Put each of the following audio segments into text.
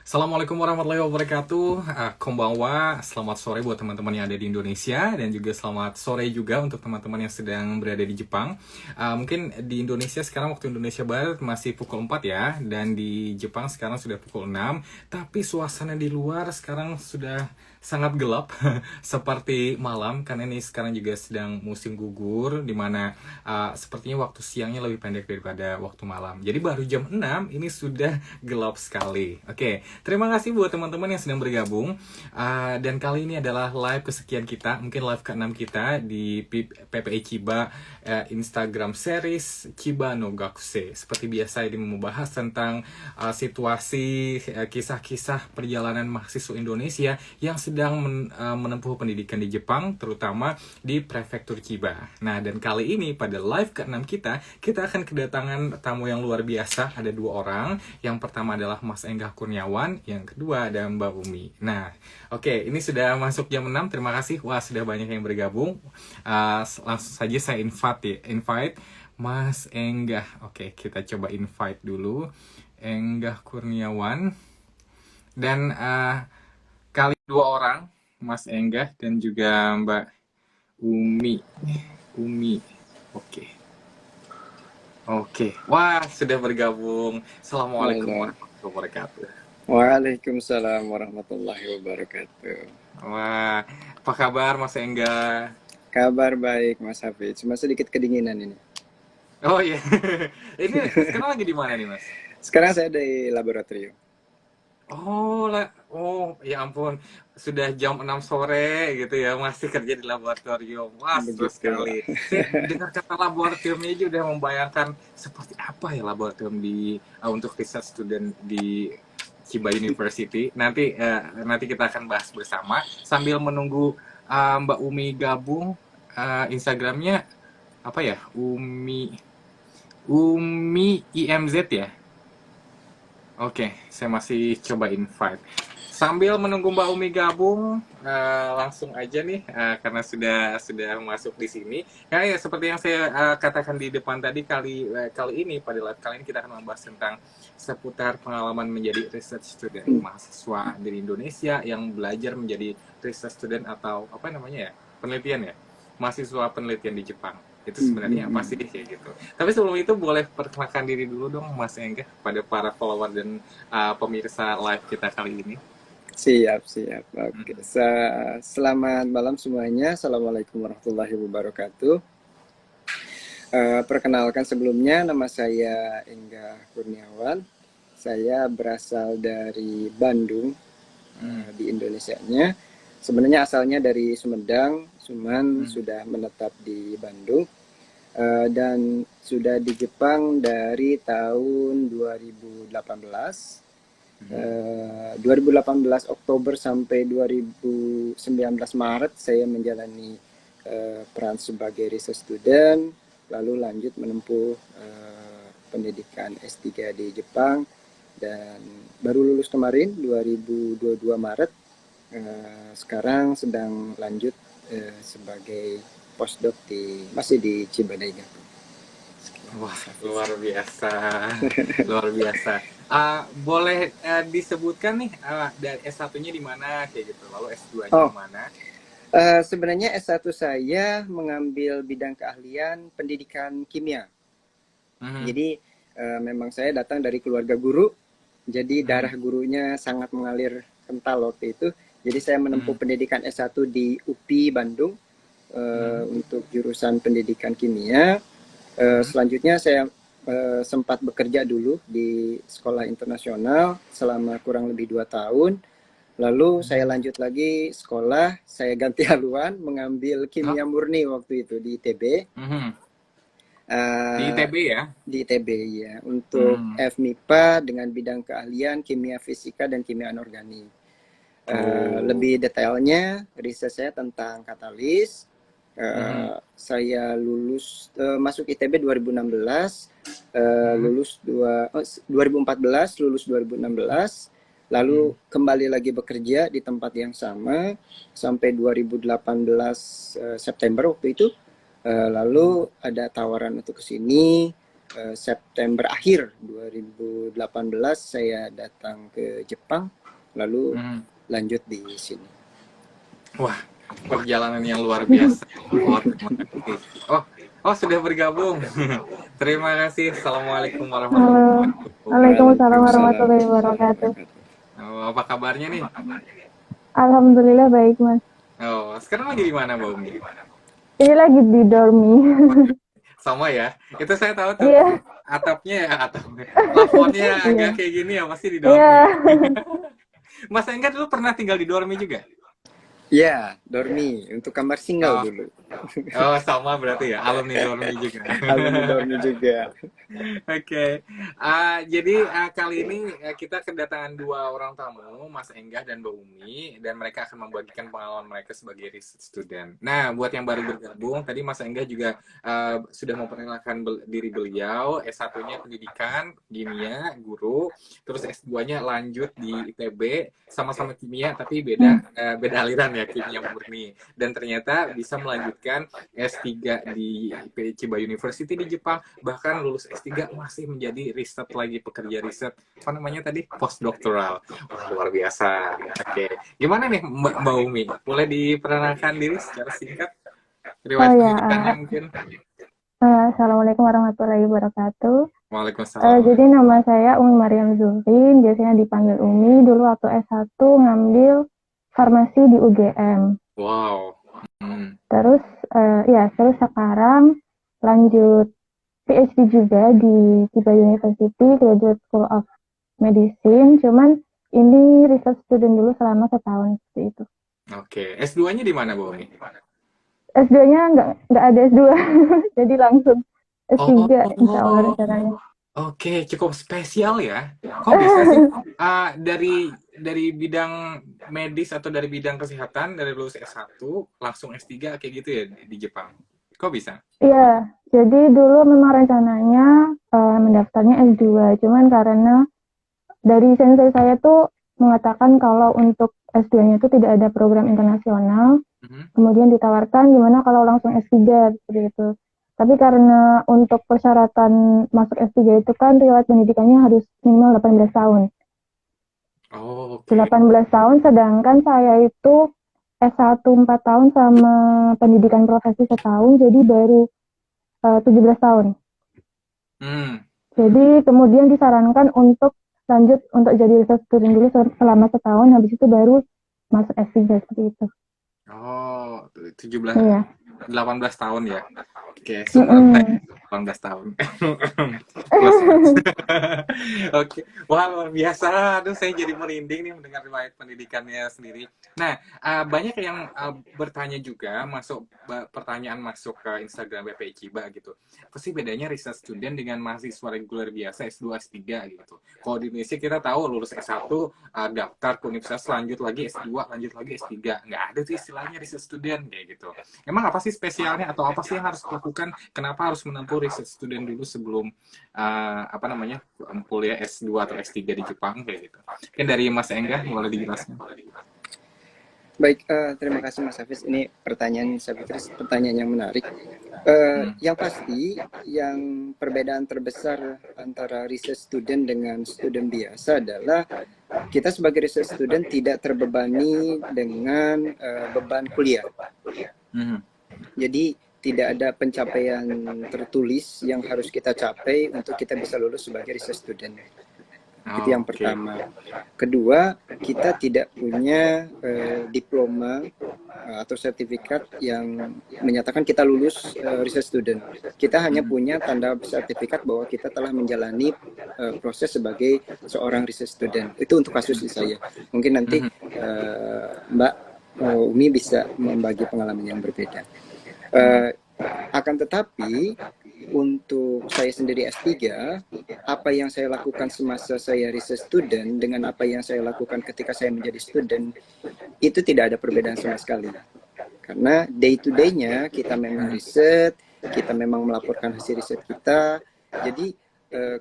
Assalamualaikum warahmatullahi wabarakatuh. Konbanwa, selamat sore buat teman-teman yang ada di Indonesia dan juga selamat sore juga untuk teman-teman yang sedang berada di Jepang. Mungkin di Indonesia sekarang waktu Indonesia Barat masih pukul 4 ya, dan di Jepang sekarang sudah pukul 6. Tapi suasana di luar sekarang sudah sangat gelap seperti malam karena ini sekarang juga sedang musim gugur di mana sepertinya waktu siangnya lebih pendek daripada waktu malam. Jadi baru jam 6 ini sudah gelap sekali. Oke, terima kasih buat teman-teman yang sedang bergabung. Dan kali ini adalah live kesekian kita, mungkin live ke-6 kita di PPI Chiba Instagram series Chiba no Gakusei. Seperti biasa ini membahas tentang situasi kisah-kisah perjalanan mahasiswa Indonesia yang sedang menempuh pendidikan di Jepang, terutama di prefektur Chiba. Nah, dan kali ini pada live ke-6 kita akan kedatangan tamu yang luar biasa. Ada dua orang. Yang pertama adalah Mas Enggah Kurniawan, yang kedua ada Mbak Umi. Nah, oke, ini sudah masuk jam 6. Terima kasih. Wah, sudah banyak yang bergabung. Langsung saja saya invite Mas Enggah. Oke, kita coba invite dulu Enggah Kurniawan. Dan kali dua orang, Mas Enggah dan juga Mbak Umi. Oke. Oke. Wah, sudah bergabung. Assalamualaikum Halo. warahmatullahi wabarakatuh. Waalaikumsalam warahmatullahi wabarakatuh. Wah, apa kabar Mas Enggah? Kabar baik Mas Hafiz, cuma sedikit kedinginan ini. Oh iya. Ini sekarang lagi di mana nih, Mas? Sekarang saya di laboratorium. Oh, ya ampun. Sudah jam 6 sore gitu ya, masih kerja di laboratorium. Wah, seru Begitu. sekali. Saya dengar kata laboratoriumnya aja udah membayangkan seperti apa ya laboratorium untuk research student di Chiba University. Nanti kita akan bahas bersama sambil menunggu Mbak Umi gabung. Instagramnya apa ya? Umi IMZ ya. Oke, saya masih coba invite. Sambil menunggu Mbak Umi gabung, langsung aja nih, karena sudah masuk di sini. Ya, seperti yang saya katakan di depan tadi, kali ini pada live kali ini kita akan membahas tentang seputar pengalaman menjadi research student mahasiswa dari Indonesia yang belajar menjadi research student atau apa namanya ya, penelitian ya, mahasiswa penelitian di Jepang. Itu sebenarnya apa sih kayak gitu. Tapi sebelum itu boleh perkenalkan diri dulu dong Mas Enggah pada para follower dan pemirsa live kita kali ini. Siap, siap. Oke. Selamat malam semuanya. Assalamualaikum warahmatullahi wabarakatuh. Perkenalkan sebelumnya, nama saya Enggah Kurniawan. Saya berasal dari Bandung, di Indonesianya. Sebenarnya asalnya dari Sumedang, cuman sudah menetap di Bandung. Dan sudah di Jepang dari tahun 2018. 2018 Oktober sampai 2019 Maret saya menjalani peran sebagai research student, lalu lanjut menempuh pendidikan S3 di Jepang, dan baru lulus kemarin 2022 Maret. Sekarang sedang lanjut sebagai postdoc masih di Chiba Daigaku. Wah, luar biasa. Luar biasa. Boleh disebutkan nih dari S1-nya di mana kayak gitu. Lalu S2-nya Oh, di mana? sebenarnya S1 saya mengambil bidang keahlian pendidikan kimia. Mhm, Jadi memang saya datang dari keluarga guru, jadi mhm, darah gurunya sangat mengalir kental waktu itu. Jadi saya menempuh mhm, pendidikan S1 di UPI Bandung mhm, untuk jurusan pendidikan kimia. mhm, Selanjutnya saya sempat bekerja dulu di sekolah internasional selama kurang lebih 2 tahun. Lalu saya mhm. lanjut lagi sekolah, saya ganti haluan mengambil kimia Oh, murni waktu itu di ITB. mhm. Di Eh, ITB ya? di ITB ya, untuk Hmm. FMIPA dengan bidang keahlian kimia fisika dan kimia anorganik. Oh. Lebih detailnya, riset saya tentang katalis. Mhm, Saya lulus masuk ITB 2016, mhm, lulus 2014, lulus 2016, lalu mhm, kembali lagi bekerja di tempat yang sama sampai 2018 September waktu itu. mhm, Lalu ada tawaran untuk ke sini. September akhir 2018 saya datang ke Jepang, lalu lanjut di sini. Wah, perjalanan yang luar biasa. Oh, terima kasih. Oh, sudah bergabung. Terima kasih. Assalamualaikum warahmatullahi Halo, wabarakatuh. Waalaikumsalam Waalaikumsalam warahmatullahi wabarakatuh. warahmatullahi wabarakatuh. Oh, apa kabarnya nih? Alhamdulillah baik, Mas. Oh, sekarang lagi di mana, Mbak Umi? Ini lagi di dormi. Sama ya. Itu saya tahu tuh. Iya, Atapnya, plafonnya iya, agak kayak gini ya, pasti di iya. dormi. Mas Engga dulu pernah tinggal di dormi juga? Ya, dormi untuk kamar single Oh, dulu. sama berarti ya, alumni dormi juga. Alumni dormi juga. Oke, jadi kali ini kita kedatangan dua orang tamu, Mas Enggah dan Mbak Umi, dan mereka akan membagikan pengalaman mereka sebagai research student. Nah, buat yang baru bergabung, tadi Mas Enggah juga sudah memperkenalkan diri beliau, S1-nya pendidikan, kimia, guru, terus S2-nya lanjut di ITB, sama-sama kimia, tapi beda aliran ya, kimia murni. Dan ternyata bisa melanjutkan S3 di Chiba University di Jepang, bahkan lulus S3 masih menjadi riset lagi, pekerja riset, apa namanya tadi, postdoktoral. Wah, luar biasa. Oke, gimana nih Mbak Umi? Boleh diperkenalkan diri secara singkat? Oh Riwayat ya, pendidikannya mungkin? Assalamualaikum warahmatullahi wabarakatuh. Waalaikumsalam. Jadi nama saya Umi Mariam Zulfin, biasanya dipanggil Umi. Dulu waktu S1 ngambil farmasi di UGM. Wow. Terus terus sekarang lanjut PhD juga di Chiba University, Graduate School of Medicine. Cuman ini research student dulu selama setahun seperti itu. Oke, S2-nya di mana, Bu Umi? S2-nya nggak ada S2, jadi langsung S3 insya Allah rencananya. Oke, cukup spesial ya. Kok bisa sih dari bidang medis atau dari bidang kesehatan, dari lulus S1 langsung S3 kayak gitu ya di Jepang? Kok bisa? Iya, jadi dulu memang rencananya mendaftarnya S2, cuman karena dari sensei saya tuh mengatakan kalau untuk S2-nya itu tidak ada program internasional, kemudian ditawarkan gimana kalau langsung S3 seperti itu. Tapi karena untuk persyaratan masuk S3 itu kan riwayat pendidikannya harus minimal 18 tahun. Oh, oke. 18 tahun, sedangkan saya itu S1 4 tahun sama pendidikan profesi setahun, jadi baru 17 tahun. Jadi kemudian disarankan untuk lanjut untuk jadi research student dulu selama setahun, habis itu baru masuk S3 seperti itu. Oh, 17, Iya. 18 tahun ya. Oke, semua 18 tahun. Oke, wah luar biasa. Aduh, saya jadi merinding nih mendengar riwayat pendidikannya sendiri. Nah, banyak yang bertanya juga, pertanyaan masuk ke Instagram BPI Chiba gitu. Apa sih bedanya research student dengan mahasiswa reguler biasa S2, S3 gitu? Kalau di Indonesia kita tahu lulus S1, daftar ke universitas, lanjut lagi S2, lanjut lagi S3. Nggak ada tuh istilahnya research student kayak gitu. Emang apa sih spesialnya atau apa sih yang harus dilakukan? Kenapa harus menempuh research student dulu sebelum kuliah S2 atau S3 di Jepang kayak gitu? Mungkin dari Mas Enggah boleh dijelaskan. Baik, terima kasih Mas Hafiz. Ini pertanyaan, saya pikir pertanyaan yang menarik. Yang pasti, yang perbedaan terbesar antara research student dengan student biasa adalah kita sebagai research student tidak terbebani dengan beban kuliah. Jadi tidak ada pencapaian tertulis yang harus kita capai untuk kita bisa lulus sebagai research student. Itu yang pertama. Kedua, kita tidak punya diploma atau sertifikat yang menyatakan kita lulus research student. Kita hanya punya tanda sertifikat bahwa kita telah menjalani proses sebagai seorang research student. Itu untuk kasus saya. Mungkin nanti Mbak Umi bisa membagi pengalaman yang berbeda. Akan tetapi untuk saya sendiri S3, apa yang saya lakukan semasa saya research student dengan apa yang saya lakukan ketika saya menjadi student, itu tidak ada perbedaan sama sekali. Karena day to day-nya kita memang riset, kita memang melaporkan hasil riset kita. Jadi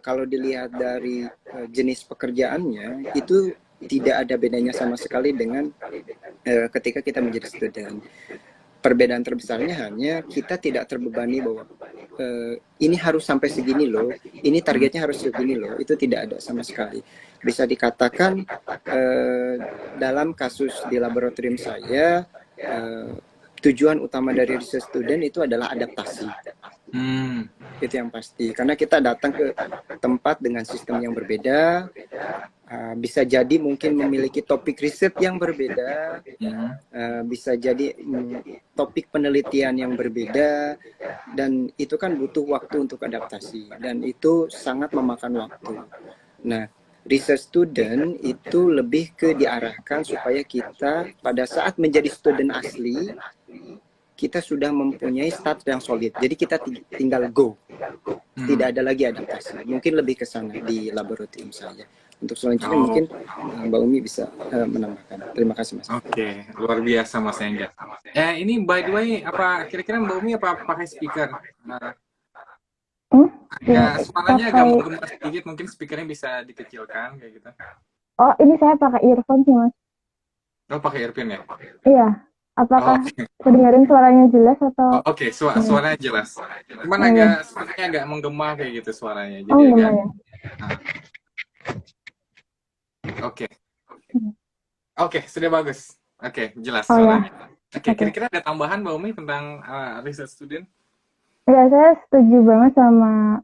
kalau dilihat dari jenis pekerjaannya, itu tidak ada bedanya sama sekali dengan ketika kita menjadi student. Perbedaan terbesarnya hanya kita tidak terbebani bahwa ini harus sampai segini loh, ini targetnya harus segini loh, itu tidak ada sama sekali. Bisa dikatakan dalam kasus di laboratorium saya, tujuan utama dari research student itu adalah adaptasi. Itu yang pasti, karena kita datang ke tempat dengan sistem yang berbeda, bisa jadi mungkin memiliki topik riset yang berbeda, bisa jadi topik penelitian yang berbeda, dan itu kan butuh waktu untuk adaptasi, dan itu sangat memakan waktu. Nah, research student itu lebih ke diarahkan supaya kita pada saat menjadi student asli, kita sudah mempunyai start yang solid. Jadi kita tinggal go. Tidak ada lagi adaptasi. Mungkin lebih ke sana di laboratorium saya. Untuk selanjutnya mungkin Mbak Umi bisa menambahkan. Terima kasih Mas. Oke, luar biasa Mas Engga. Ini by the way, apa kira-kira Mbak Umi apa pakai speaker? Suaranya agak menggema sedikit, mungkin speakernya bisa dikecilkan kayak gitu. Oh, ini saya pakai earphone sih Mas. Oh, pakai earphone ya? Iya. Apakah kedengaran suaranya jelas atau? Oke, suaranya jelas. Cuman speakernya agak menggema kayak gitu suaranya. Jadi agak. Ya? Oke, sudah bagus. Oke, jelas suaranya. Oke, kira-kira ada tambahan Mbak Umi tentang research student? Ya, saya setuju banget sama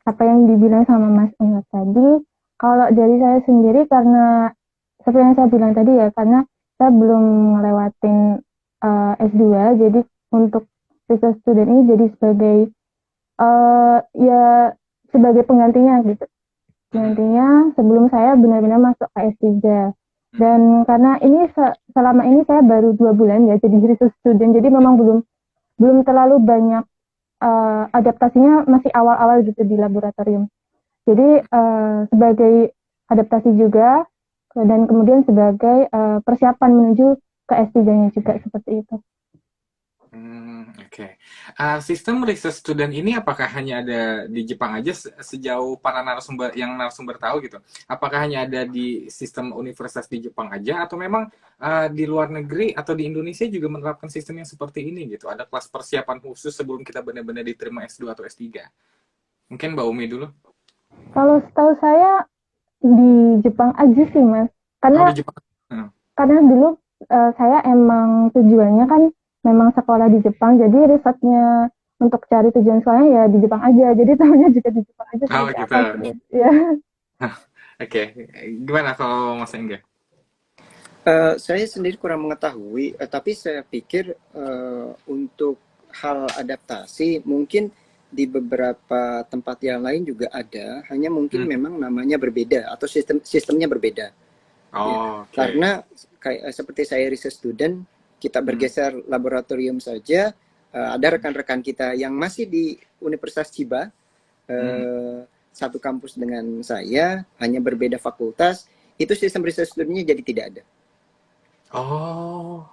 apa yang dibilang sama Mas Engga tadi. Kalau dari saya sendiri, karena seperti yang saya bilang tadi ya, karena saya belum ngelewatin S2, jadi untuk research student ini jadi sebagai ya sebagai penggantinya gitu. Penggantinya sebelum saya benar-benar masuk ke S3. Dan karena ini selama ini saya baru 2 bulan ya jadi research student, jadi memang belum terlalu banyak adaptasinya, masih awal-awal gitu di laboratorium. Jadi sebagai adaptasi juga, dan kemudian sebagai persiapan menuju ke S3-nya juga, seperti itu. Oke. Sistem research student ini apakah hanya ada di Jepang aja sejauh para narasumber tahu gitu? Apakah hanya ada di sistem universitas di Jepang aja, atau memang di luar negeri atau di Indonesia juga menerapkan sistem yang seperti ini gitu? Ada kelas persiapan khusus sebelum kita benar-benar diterima S2 atau S3? Mungkin Mbak Umi dulu. Kalau setahu saya di Jepang aja sih Mas, karena karena dulu saya emang tujuannya kan memang sekolah di Jepang, jadi risetnya untuk cari tujuan sekolahnya ya di Jepang aja, jadi tahunya juga di Jepang aja. Gitu. Ya. Oke, gimana kalau Mas Engga? Saya sendiri kurang mengetahui, tapi saya pikir untuk hal adaptasi mungkin di beberapa tempat yang lain juga ada, hanya mungkin memang namanya berbeda atau sistemnya berbeda. Karena kayak seperti saya research student, kita bergeser laboratorium saja, ada rekan-rekan kita yang masih di Universitas Chiba, satu kampus dengan saya, hanya berbeda fakultas, itu sistem research studentnya jadi tidak ada.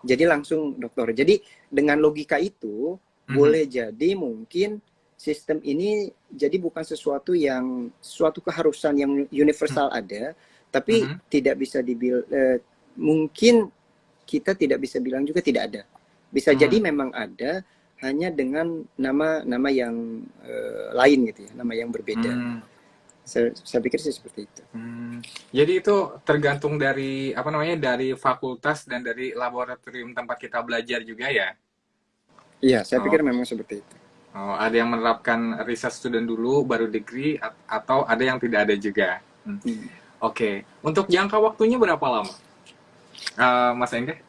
Jadi langsung doktor. Jadi dengan logika itu, boleh jadi mungkin sistem ini jadi bukan suatu keharusan yang universal ada, tapi tidak bisa mungkin kita tidak bisa bilang juga tidak ada. Bisa jadi memang ada, hanya dengan nama yang lain gitu ya, nama yang berbeda. Saya pikir sih seperti itu. Jadi itu tergantung dari dari fakultas dan dari laboratorium tempat kita belajar juga ya? Iya, saya pikir memang seperti itu. Ada yang menerapkan research student dulu, baru degree, atau ada yang tidak ada juga. Oke. Untuk jangka waktunya berapa lama, Mas Engga?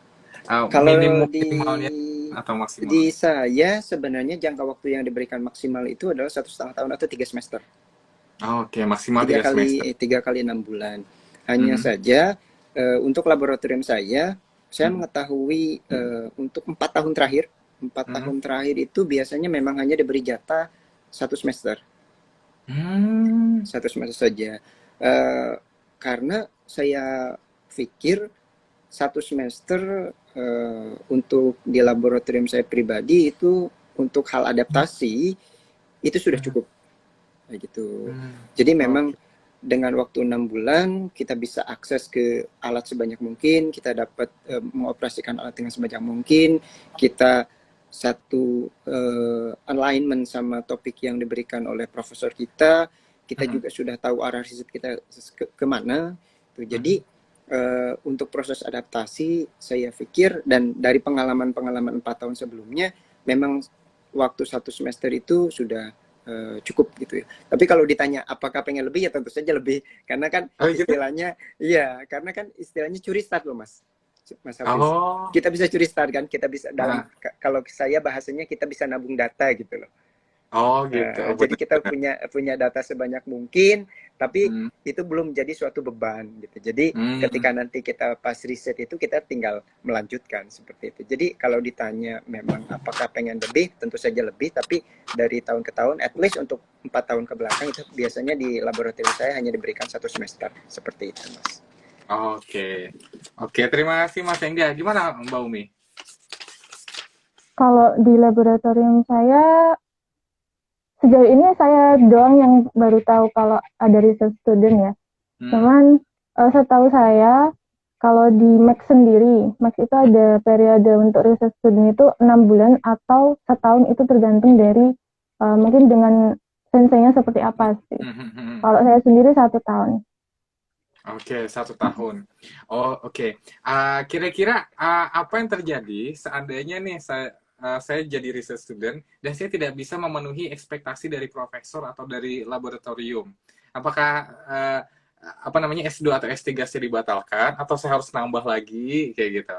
Kalau minimalnya atau maksimal? Di saya sebenarnya jangka waktu yang diberikan maksimal itu adalah 1,5 tahun atau 3 semester. Oke, maksimal 3 semester. 3 kali 6 bulan. Hanya saja untuk laboratorium saya mengetahui untuk 4 tahun terakhir. 4 tahun terakhir itu biasanya memang hanya diberi jatah 1 semester. 1 semester saja. Karena saya pikir 1 semester untuk di laboratorium saya pribadi itu untuk hal adaptasi itu sudah cukup. Gitu. Jadi memang dengan waktu 6 bulan kita bisa akses ke alat sebanyak mungkin, kita dapat mengoperasikan alat dengan sebanyak mungkin, kita satu alignment sama topik yang diberikan oleh profesor kita. Kita juga sudah tahu arah riset kita kemana. Jadi untuk proses adaptasi, saya pikir, dan dari pengalaman-pengalaman 4 tahun sebelumnya, memang waktu 1 semester itu sudah cukup gitu ya. Tapi kalau ditanya apakah pengen lebih, ya tentu saja lebih, karena kan istilahnya, iya, karena kan istilahnya curi start loh Mas Hafiz. Kita bisa curi start kan, kita bisa dalam, kalau saya bahasanya kita bisa nabung data gitu loh. Gitu. Jadi kita punya data sebanyak mungkin, tapi itu belum jadi suatu beban gitu. Jadi ketika nanti kita pas riset itu, kita tinggal melanjutkan seperti itu. Jadi kalau ditanya memang apakah pengen lebih, tentu saja lebih, tapi dari tahun ke tahun, at least untuk 4 tahun ke belakang itu biasanya di laboratorium saya hanya diberikan 1 semester seperti itu, Mas. Oke, terima kasih Mas Engga. Gimana Mbak Umi? Kalau di laboratorium saya, sejauh ini saya doang yang baru tahu kalau ada research student ya. Cuman setahu saya, kalau di Max sendiri, Max itu ada periode untuk research student itu 6 bulan atau setahun, itu tergantung dari mungkin dengan senseinya seperti apa sih. Kalau saya sendiri 1 tahun. Oke, 1 tahun. Oke. Kira-kira apa yang terjadi seandainya nih saya jadi research student dan saya tidak bisa memenuhi ekspektasi dari profesor atau dari laboratorium? Apakah S2 atau S3 saya dibatalkan, atau saya harus nambah lagi kayak gitu?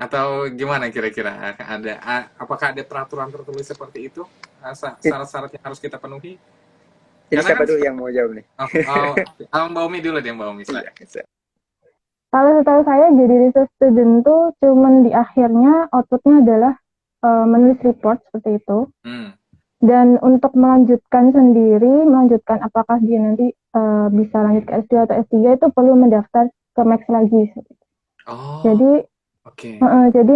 Atau gimana kira-kira? Apakah ada peraturan tertulis seperti itu? Syarat-syarat yang harus kita penuhi? Jadi siapa dulu yang mau jawab nih? Mbak Umi dulu deh, Mbak Umi. Kalau setahu saya jadi research student tuh cuman di akhirnya outputnya adalah menulis report seperti itu. Dan untuk melanjutkan apakah dia nanti bisa lanjut ke S2 atau S3, itu perlu mendaftar ke Max lagi. Jadi jadi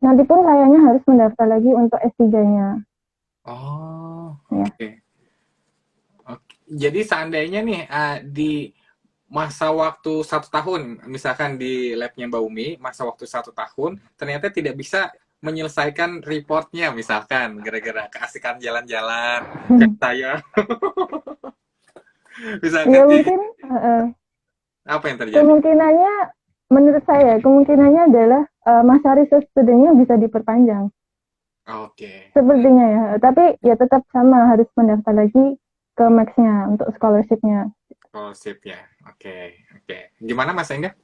nanti pun kayaknya harus mendaftar lagi untuk S3-nya. Jadi seandainya nih di masa waktu 1 tahun, misalkan di labnya Mbak Umi, masa waktu 1 tahun, ternyata tidak bisa menyelesaikan reportnya, misalkan gara-gara keasikan jalan-jalan kayak saya. Misalkan ya mungkin apa yang terjadi? Kemungkinannya, menurut saya, adalah masa research studentnya bisa diperpanjang. Sepertinya ya, tapi ya tetap sama, harus mendaftar lagi ke Max-nya untuk scholarship-nya. Oke. Gimana Mas Engga?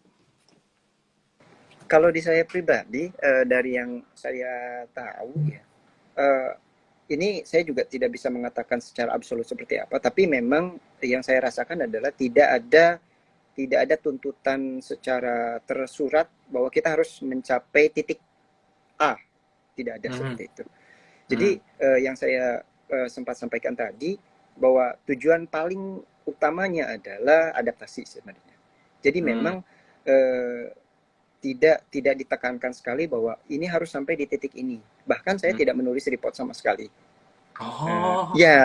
Kalau di saya pribadi, dari yang saya tahu ya, ini saya juga tidak bisa mengatakan secara absolut seperti apa, tapi memang yang saya rasakan adalah tidak ada tuntutan secara tersurat bahwa kita harus mencapai titik A, tidak ada seperti itu. Jadi yang saya sempat sampaikan tadi, bahwa tujuan paling utamanya adalah adaptasi sebenarnya. Jadi memang tidak ditekankan sekali bahwa ini harus sampai di titik ini. Bahkan saya tidak menulis report sama sekali.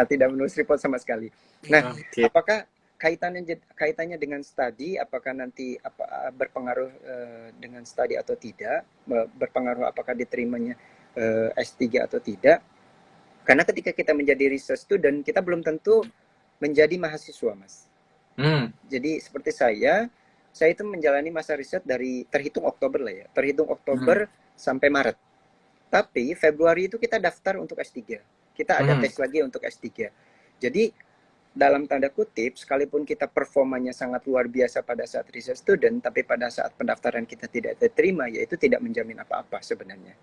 Tidak menulis report sama sekali. Nah, apakah kaitannya dengan studi, apakah nanti berpengaruh dengan studi atau tidak, berpengaruh apakah diterimanya S3 atau tidak? Karena ketika kita menjadi research student, kita belum tentu menjadi mahasiswa, Mas. Jadi seperti saya itu menjalani masa riset dari terhitung Oktober lah ya. Terhitung Oktober sampai Maret. Tapi Februari itu kita daftar untuk S3. Kita ada tes lagi untuk S3. Jadi dalam tanda kutip, sekalipun kita performanya sangat luar biasa pada saat research student, tapi pada saat pendaftaran kita tidak diterima, yaitu tidak menjamin apa-apa sebenarnya.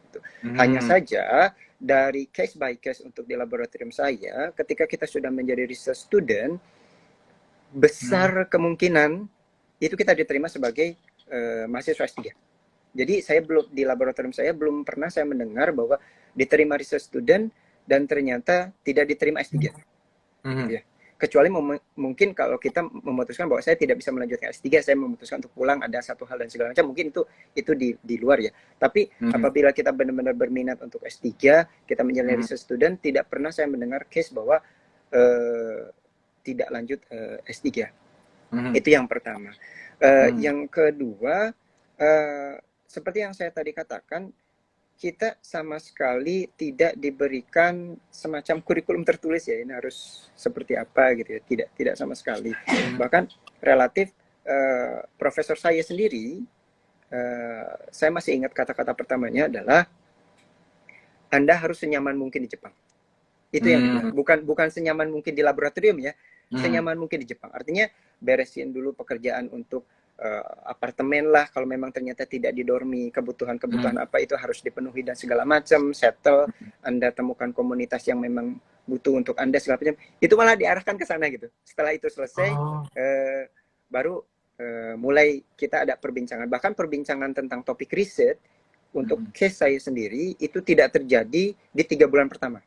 Hanya saja dari case by case untuk di laboratorium saya, ketika kita sudah menjadi research student, besar kemungkinan itu kita diterima sebagai mahasiswa S3. Jadi saya di laboratorium saya belum pernah saya mendengar bahwa diterima research student dan ternyata tidak diterima S3. Gitu ya. Kecuali mungkin kalau kita memutuskan bahwa saya tidak bisa melanjutkan S3, saya memutuskan untuk pulang, ada satu hal dan segala macam, mungkin itu di luar ya. Tapi apabila kita benar-benar berminat untuk S3, kita menjalani research student, tidak pernah saya mendengar case bahwa tidak lanjut S3. Itu yang pertama. Yang kedua, seperti yang saya tadi katakan, kita sama sekali tidak diberikan semacam kurikulum tertulis ya, ini harus seperti apa gitu ya, tidak sama sekali. Bahkan relatif profesor saya sendiri, saya masih ingat kata-kata pertamanya adalah Anda harus senyaman mungkin di Jepang. Itu yang dibilang. Bukan senyaman mungkin di laboratorium ya, senyaman mungkin di Jepang. Artinya beresin dulu pekerjaan untuk apartemen lah, kalau memang ternyata tidak didormi, kebutuhan apa itu harus dipenuhi dan segala macam, settle, Anda temukan komunitas yang memang butuh untuk Anda segala macam, itu malah diarahkan ke sana gitu. Setelah itu selesai, baru mulai kita ada perbincangan, bahkan perbincangan tentang topik riset untuk case saya sendiri itu tidak terjadi di 3 bulan pertama.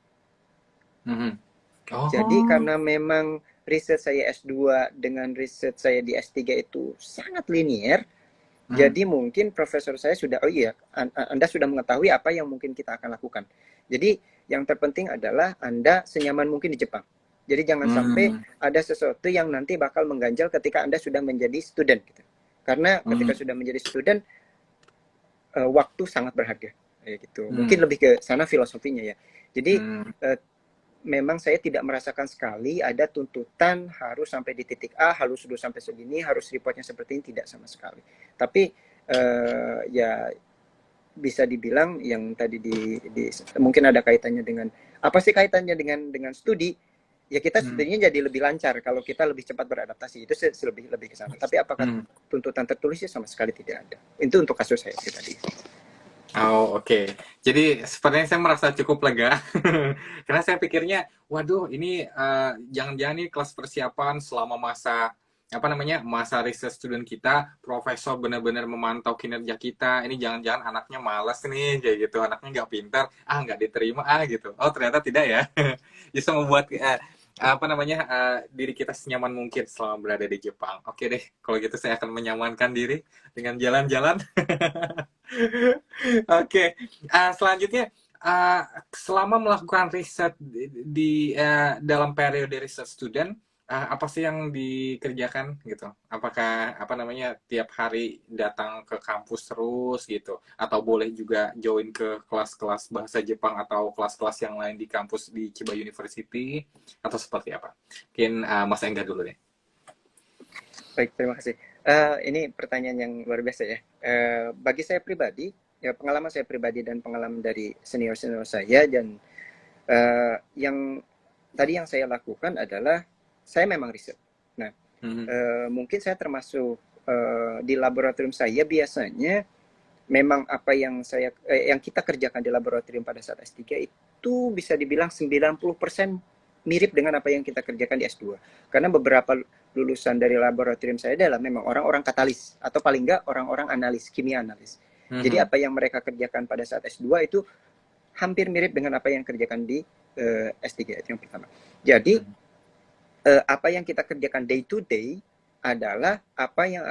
Jadi karena memang riset saya S2 dengan riset saya di S3 itu sangat linear, jadi mungkin profesor saya sudah, oh iya, Anda sudah mengetahui apa yang mungkin kita akan lakukan. Jadi yang terpenting adalah Anda senyaman mungkin di Jepang. Jadi jangan sampai ada sesuatu yang nanti bakal mengganjal ketika Anda sudah menjadi student. Gitu. Karena ketika sudah menjadi student, waktu sangat berharga. Gitu. Mungkin lebih ke sana filosofinya ya. Jadi memang saya tidak merasakan sekali ada tuntutan harus sampai di titik A, harus sudah sampai segini, harus reportnya seperti ini, tidak sama sekali. Tapi ya bisa dibilang yang tadi mungkin ada kaitannya dengan apa sih kaitannya dengan studi? Ya kita studinya jadi lebih lancar kalau kita lebih cepat beradaptasi. Itu lebih ke sana. Tapi apakah tuntutan tertulisnya sama sekali tidak ada? Itu untuk kasus saya pribadi. Oh, oke. Jadi sepertinya saya merasa cukup lega karena saya pikirnya, waduh, ini jangan-jangan ini kelas persiapan selama masa masa riset student kita, profesor benar-benar memantau kinerja kita. Ini jangan-jangan anaknya malas nih, kayak gitu, anaknya nggak pintar, nggak diterima gitu. Oh, ternyata tidak ya. Bisa membuat diri kita senyaman mungkin selama berada di Jepang. Oke deh, kalau gitu saya akan menyamankan diri dengan jalan-jalan. Oke, selanjutnya selama melakukan riset di dalam periode riset student, apa sih yang dikerjakan gitu? Apakah tiap hari datang ke kampus terus gitu? Atau boleh juga join ke kelas-kelas bahasa Jepang atau kelas-kelas yang lain di kampus di Chiba University? Atau seperti apa? Mungkin Mas Enggar dulu deh. Baik, terima kasih. Ini pertanyaan yang luar biasa ya. Bagi saya pribadi, ya pengalaman saya pribadi dan pengalaman dari senior-senior saya dan yang saya lakukan adalah saya memang riset. Nah, mungkin saya termasuk di laboratorium saya biasanya memang apa yang kita kerjakan di laboratorium pada saat S3 itu bisa dibilang 90% mirip dengan apa yang kita kerjakan di S2. Karena beberapa lulusan dari laboratorium saya adalah memang orang-orang katalis atau paling enggak orang-orang analis, kimia analis. Jadi apa yang mereka kerjakan pada saat S2 itu hampir mirip dengan apa yang kerjakan di S3 itu yang pertama. Jadi apa yang kita kerjakan day to day adalah apa yang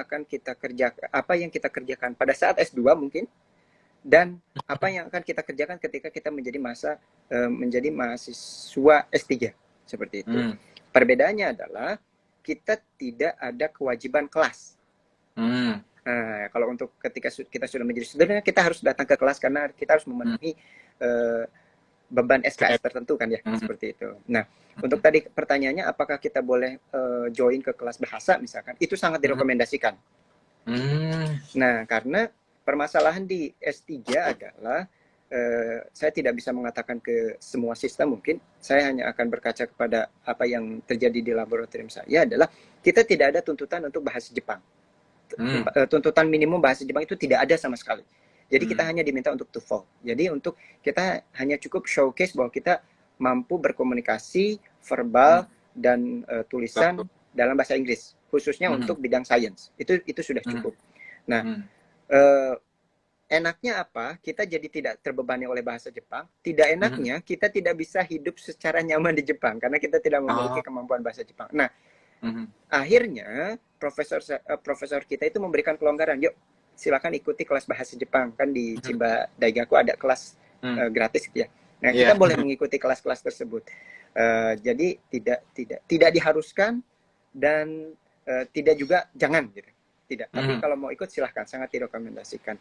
kita kerjakan pada saat S2 mungkin, dan apa yang akan kita kerjakan ketika kita menjadi mahasiswa S3 seperti itu. Perbedaannya adalah kita tidak ada kewajiban kelas. Nah, kalau untuk ketika kita sudah menjadi student, kita harus datang ke kelas karena kita harus memenuhi beban SKS tertentu kan ya, seperti itu. Nah, untuk tadi pertanyaannya apakah kita boleh join ke kelas bahasa misalkan, itu sangat direkomendasikan. Nah, karena permasalahan di S3 adalah saya tidak bisa mengatakan ke semua sistem mungkin, saya hanya akan berkaca kepada apa yang terjadi di laboratorium saya adalah kita tidak ada tuntutan untuk bahasa Jepang. Tuntutan minimum bahasa Jepang itu tidak ada sama sekali. Jadi kita hanya diminta untuk TOEFL. Jadi untuk kita hanya cukup showcase bahwa kita mampu berkomunikasi verbal dan tulisan dalam bahasa Inggris, khususnya untuk bidang sains. Itu sudah cukup. Nah, enaknya apa? Kita jadi tidak terbebani oleh bahasa Jepang. Tidak enaknya kita tidak bisa hidup secara nyaman di Jepang karena kita tidak memiliki kemampuan bahasa Jepang. Nah, akhirnya profesor kita itu memberikan kelonggaran. Yuk, silakan ikuti kelas bahasa Jepang, kan di Chiba Daigaku ada kelas gratis gitu ya. Nah, kita boleh mengikuti kelas-kelas tersebut. Jadi tidak diharuskan dan tidak juga jangan gitu. Tidak. Tapi kalau mau ikut silahkan, sangat direkomendasikan.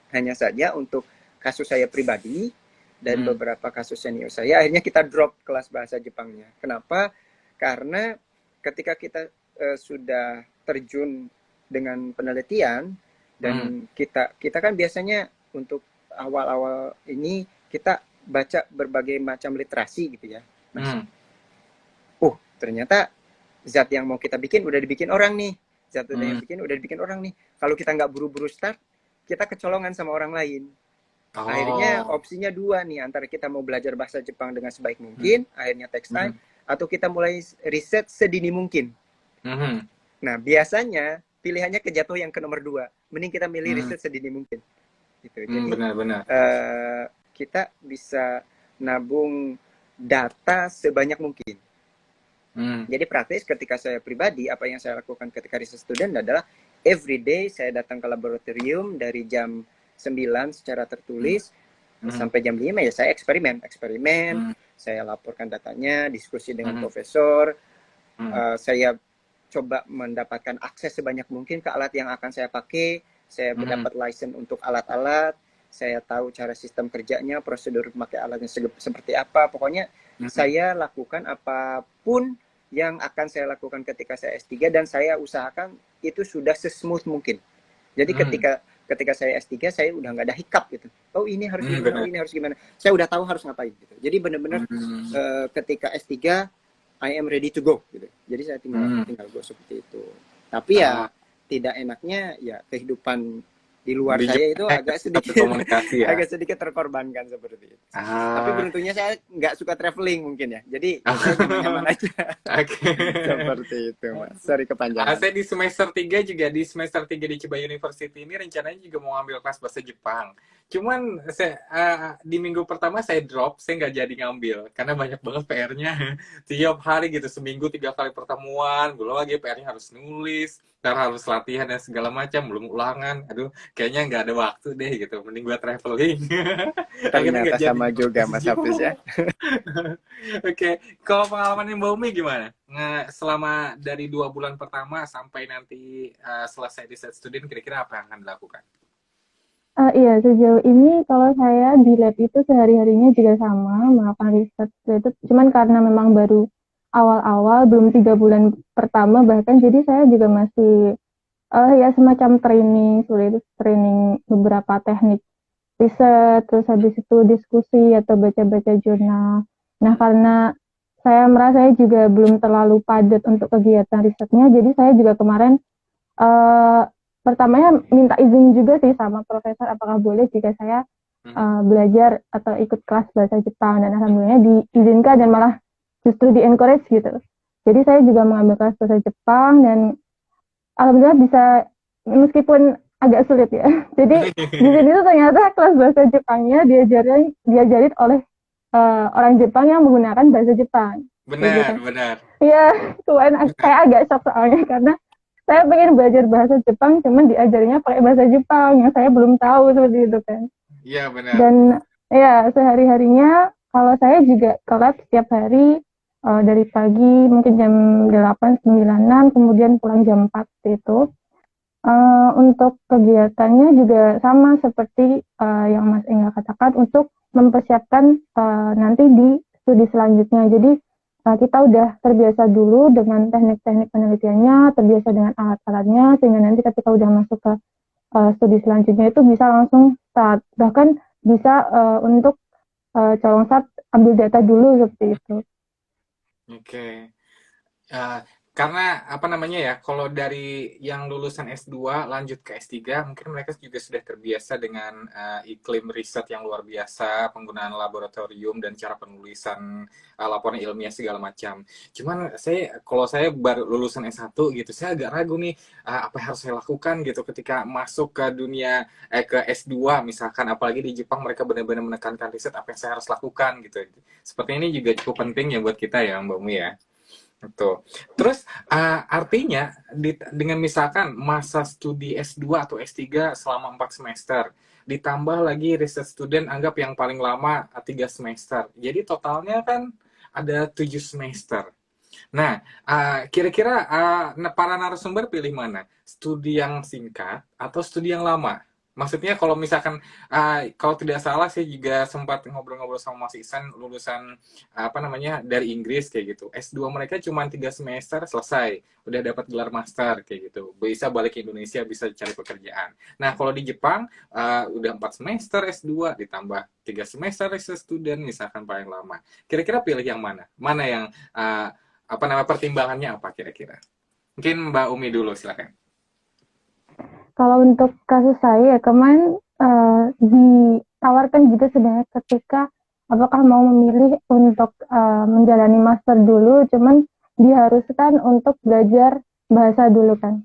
Hanya saja untuk kasus saya pribadi dan beberapa kasus senior saya, akhirnya kita drop kelas bahasa Jepangnya. Kenapa? Karena ketika kita sudah terjun dengan penelitian dan kita kan biasanya untuk awal-awal ini kita baca berbagai macam literasi gitu ya. Ternyata zat yang mau kita bikin udah dibikin orang nih. Zat yang udah dibikin orang nih. Kalau kita nggak buru-buru start, kita kecolongan sama orang lain. Akhirnya opsinya dua nih, antara kita mau belajar bahasa Jepang dengan sebaik mungkin, akhirnya text time, atau kita mulai riset sedini mungkin. Nah, biasanya pilihannya kejatuh yang ke nomor 2. Mending kita milih riset sedini mungkin. Gitu. Jadi benar-benar. Kita bisa nabung data sebanyak mungkin. Jadi praktis ketika saya pribadi, apa yang saya lakukan ketika research student adalah everyday saya datang ke laboratorium dari jam 9 secara tertulis sampai jam 5 ya saya eksperimen. Saya laporkan datanya, diskusi dengan profesor, saya coba mendapatkan akses sebanyak mungkin ke alat yang akan saya pakai, saya mendapat license untuk alat-alat, saya tahu cara sistem kerjanya, prosedur memakai alatnya seperti apa, pokoknya saya lakukan apapun yang akan saya lakukan ketika saya S3 dan saya usahakan itu sudah sesmooth mungkin. Jadi ketika saya S3 saya udah nggak ada hiccup gitu. Oh ini harus gimana, ini harus gimana. Saya udah tahu harus ngapain gitu. Jadi benar-benar ketika S3 I am ready to go gitu. Jadi saya tinggal go seperti itu. Tapi ya tidak enaknya ya kehidupan di luar saya itu agak sedikit komunikasi ya. Agak sedikit terkorbankan seperti itu. Tapi beruntungnya saya nggak suka traveling mungkin ya. Jadi saya nyaman aja. Seperti itu, Mas. Sorry kepanjangan. Saya di semester 3 juga, di semester 3 di Chiba University ini rencananya juga mau ambil kelas bahasa Jepang. Cuman saya, di minggu pertama saya drop, saya nggak jadi ngambil karena banyak banget PR-nya. Tiap hari gitu, seminggu 3 kali pertemuan, belum lagi PR-nya harus nulis, harus latihan dan segala macam, belum ulangan. Aduh, kayaknya nggak ada waktu deh gitu. Mending gua traveling. Ternyata sama juga Mas Hafiz ya. Oke, kalau pengalamannya Mbak Umi gimana? Selama dari 2 bulan pertama sampai nanti selesai riset student, kira-kira apa yang akan dilakukan? Iya, sejauh ini kalau saya di lab itu sehari-harinya juga sama melakukan riset itu, cuman karena memang baru awal-awal, belum 3 bulan pertama bahkan, jadi saya juga masih ya semacam training beberapa teknik riset, terus habis itu diskusi atau baca-baca jurnal. Nah, karena saya merasa saya juga belum terlalu padat untuk kegiatan risetnya, jadi saya juga kemarin pertamanya minta izin juga sih sama profesor apakah boleh jika saya belajar atau ikut kelas bahasa Jepang, dan alhamdulillah diizinkan dan malah justru di-encourage gitu. Jadi saya juga mengambil kelas bahasa Jepang dan alhamdulillah bisa, meskipun agak sulit ya. Jadi di sini tuh ternyata kelas bahasa Jepangnya diajarin oleh orang Jepang yang menggunakan bahasa Jepang. Benar, benar. Iya, kemarin saya agak shock soalnya karena saya pengen belajar bahasa Jepang, cuman diajarinya pakai bahasa Jepang yang saya belum tahu seperti itu kan. Iya, benar. Dan ya sehari-harinya kalau saya juga ke lab setiap hari dari pagi mungkin jam 8, 9, kemudian pulang jam 4 itu. Untuk kegiatannya juga sama seperti yang Mas Engga katakan, untuk mempersiapkan nanti di studi selanjutnya. Jadi kita udah terbiasa dulu dengan teknik-teknik penelitiannya, terbiasa dengan alat-alatnya, sehingga nanti ketika udah masuk ke studi selanjutnya itu bisa langsung start. Bahkan bisa untuk colong start ambil data dulu seperti itu. Oke. Karena apa namanya ya, kalau dari yang lulusan S2 lanjut ke S3, mungkin mereka juga sudah terbiasa dengan iklim riset yang luar biasa, penggunaan laboratorium dan cara penulisan laporan ilmiah segala macam. Cuman kalau saya baru lulusan S1 gitu, saya agak ragu nih apa yang harus saya lakukan gitu ketika masuk ke dunia ke S2 misalkan, apalagi di Jepang mereka benar-benar menekankan riset, apa yang saya harus lakukan gitu. Seperti ini juga cukup penting ya buat kita ya Mbak Umi ya. Betul. Terus artinya dengan misalkan masa studi S2 atau S3 selama 4 semester, ditambah lagi research student anggap yang paling lama 3 semester. Jadi totalnya kan ada 7 semester. Nah, kira-kira para narasumber pilih mana? Studi yang singkat atau studi yang lama? Maksudnya kalau misalkan kalau tidak salah saya juga sempat ngobrol-ngobrol sama Mas Ihsan lulusan apa namanya dari Inggris kayak gitu. S2 mereka cuma 3 semester selesai, udah dapat gelar master kayak gitu. Bisa balik ke Indonesia, bisa cari pekerjaan. Nah, kalau di Jepang udah 4 semester S2 ditambah 3 semester research student misalkan paling lama. Kira-kira pilih yang mana? Mana yang apa nama pertimbangannya apa kira-kira? Mungkin Mbak Umi dulu silakan. Kalau untuk kasus saya kemarin ditawarkan juga sebenarnya ketika apakah mau memilih untuk menjalani master dulu, cuman diharuskan untuk belajar bahasa dulu kan.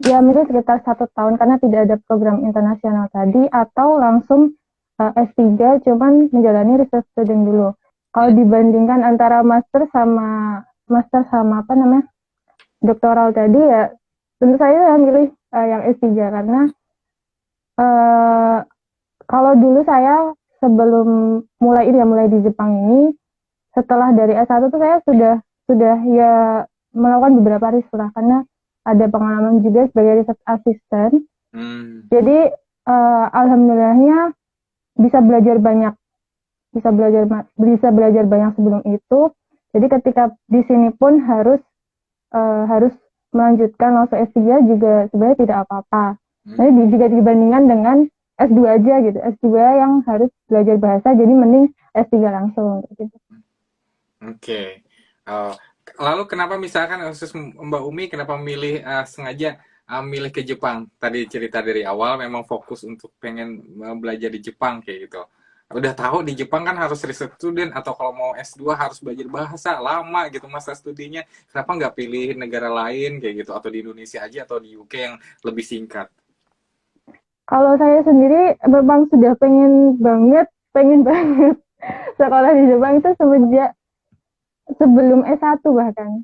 Ya mungkin sekitar 1 tahun karena tidak ada program internasional tadi, atau langsung S3 cuman menjalani research student dulu. Kalau dibandingkan antara master sama apa namanya doktoral tadi, ya tentu saya milih yang S3 karena kalau dulu saya sebelum mulai di Jepang ini, setelah dari S1 tuh saya sudah ya melakukan beberapa riset lah, karena ada pengalaman juga sebagai research assistant. Jadi alhamdulillahnya bisa belajar banyak sebelum itu. Jadi ketika di sini pun harus melanjutkan langsung S3 juga sebenarnya tidak apa-apa. Jadi jika dibandingkan dengan S2 aja gitu, S2 yang harus belajar bahasa, jadi mending S3 langsung gitu. Oke. Lalu kenapa misalkan khusus Mbak Umi kenapa milih sengaja milih ke Jepang? Tadi cerita dari awal memang fokus untuk pengen belajar di Jepang kayak gitu. Udah tahu di Jepang kan harus research student atau kalau mau S2 harus belajar bahasa lama gitu masa studinya. Kenapa nggak pilih negara lain kayak gitu atau di Indonesia aja atau di UK yang lebih singkat? Kalau saya sendiri memang sudah pengen banget sekolah di Jepang itu semenjak sebelum S1 bahkan.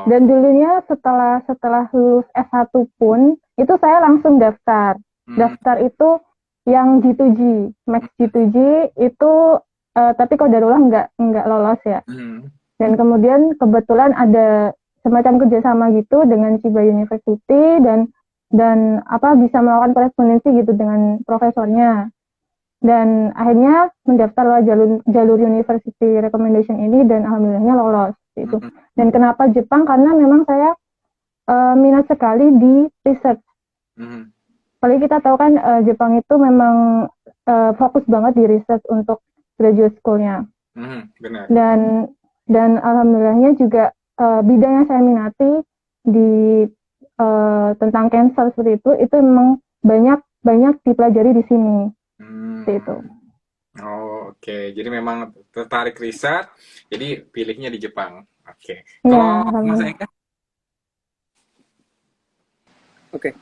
Dan dulunya setelah lulus S1 pun itu saya langsung daftar. Daftar itu yang G2G, Max G2G itu tapi Qadarullah nggak lolos ya. Dan kemudian kebetulan ada semacam kerjasama gitu dengan Chiba University dan bisa melakukan korespondensi gitu dengan profesornya. Dan akhirnya mendaftar jalur University Recommendation ini dan alhamdulillahnya lolos gitu. Dan kenapa Jepang? Karena memang saya minat sekali di research. Apalagi kita tahu kan Jepang itu memang fokus banget di research untuk graduate school-nya. Benar. Dan alhamdulillahnya juga bidang yang saya minati di tentang cancer seperti itu memang banyak dipelajari di sini. Itu. Oke. Jadi memang tertarik riset, jadi pilihnya di Jepang. Oke. Ya, Kalau Mas Eka? Oke,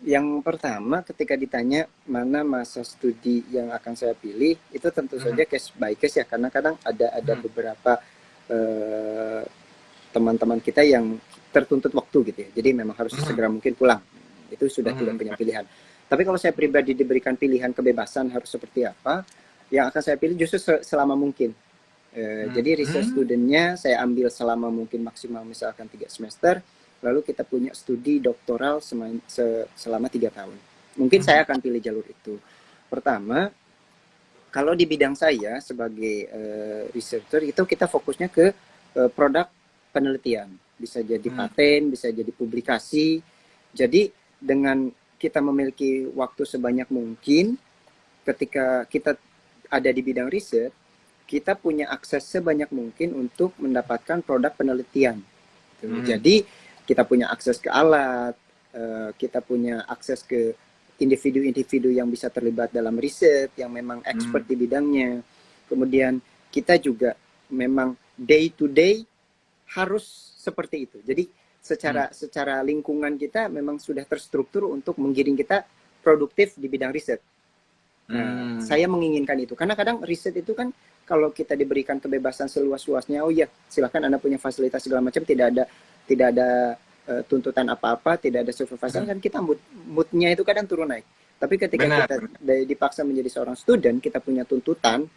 yang pertama ketika ditanya mana masa studi yang akan saya pilih, itu tentu saja case by case ya, karena kadang ada beberapa teman-teman kita yang tertuntut waktu gitu ya, jadi memang harus segera mungkin pulang, itu sudah tidak punya pilihan. Tapi kalau saya pribadi diberikan pilihan kebebasan harus seperti apa, yang akan saya pilih justru selama mungkin. Jadi research studentnya saya ambil selama mungkin, maksimal misalkan 3 semester, lalu kita punya studi doktoral selama 3 tahun. Mungkin saya akan pilih jalur itu. Pertama, kalau di bidang saya sebagai researcher itu kita fokusnya ke produk penelitian. Bisa jadi paten, bisa jadi publikasi. Jadi dengan kita memiliki waktu sebanyak mungkin, ketika kita ada di bidang riset, kita punya akses sebanyak mungkin untuk mendapatkan produk penelitian. Jadi kita punya akses ke alat, kita punya akses ke individu-individu yang bisa terlibat dalam riset, yang memang expert di bidangnya. Kemudian kita juga memang day to day harus seperti itu. Jadi secara lingkungan kita memang sudah terstruktur untuk menggiring kita produktif di bidang riset. Nah, saya menginginkan itu karena kadang riset itu kan kalau kita diberikan kebebasan seluas-luasnya, oh iya silahkan Anda punya fasilitas segala macam, tidak ada tuntutan apa-apa, tidak ada supervisor, kan kita moodnya itu kadang turun naik. Tapi ketika kita dipaksa menjadi seorang student, kita punya tuntutan,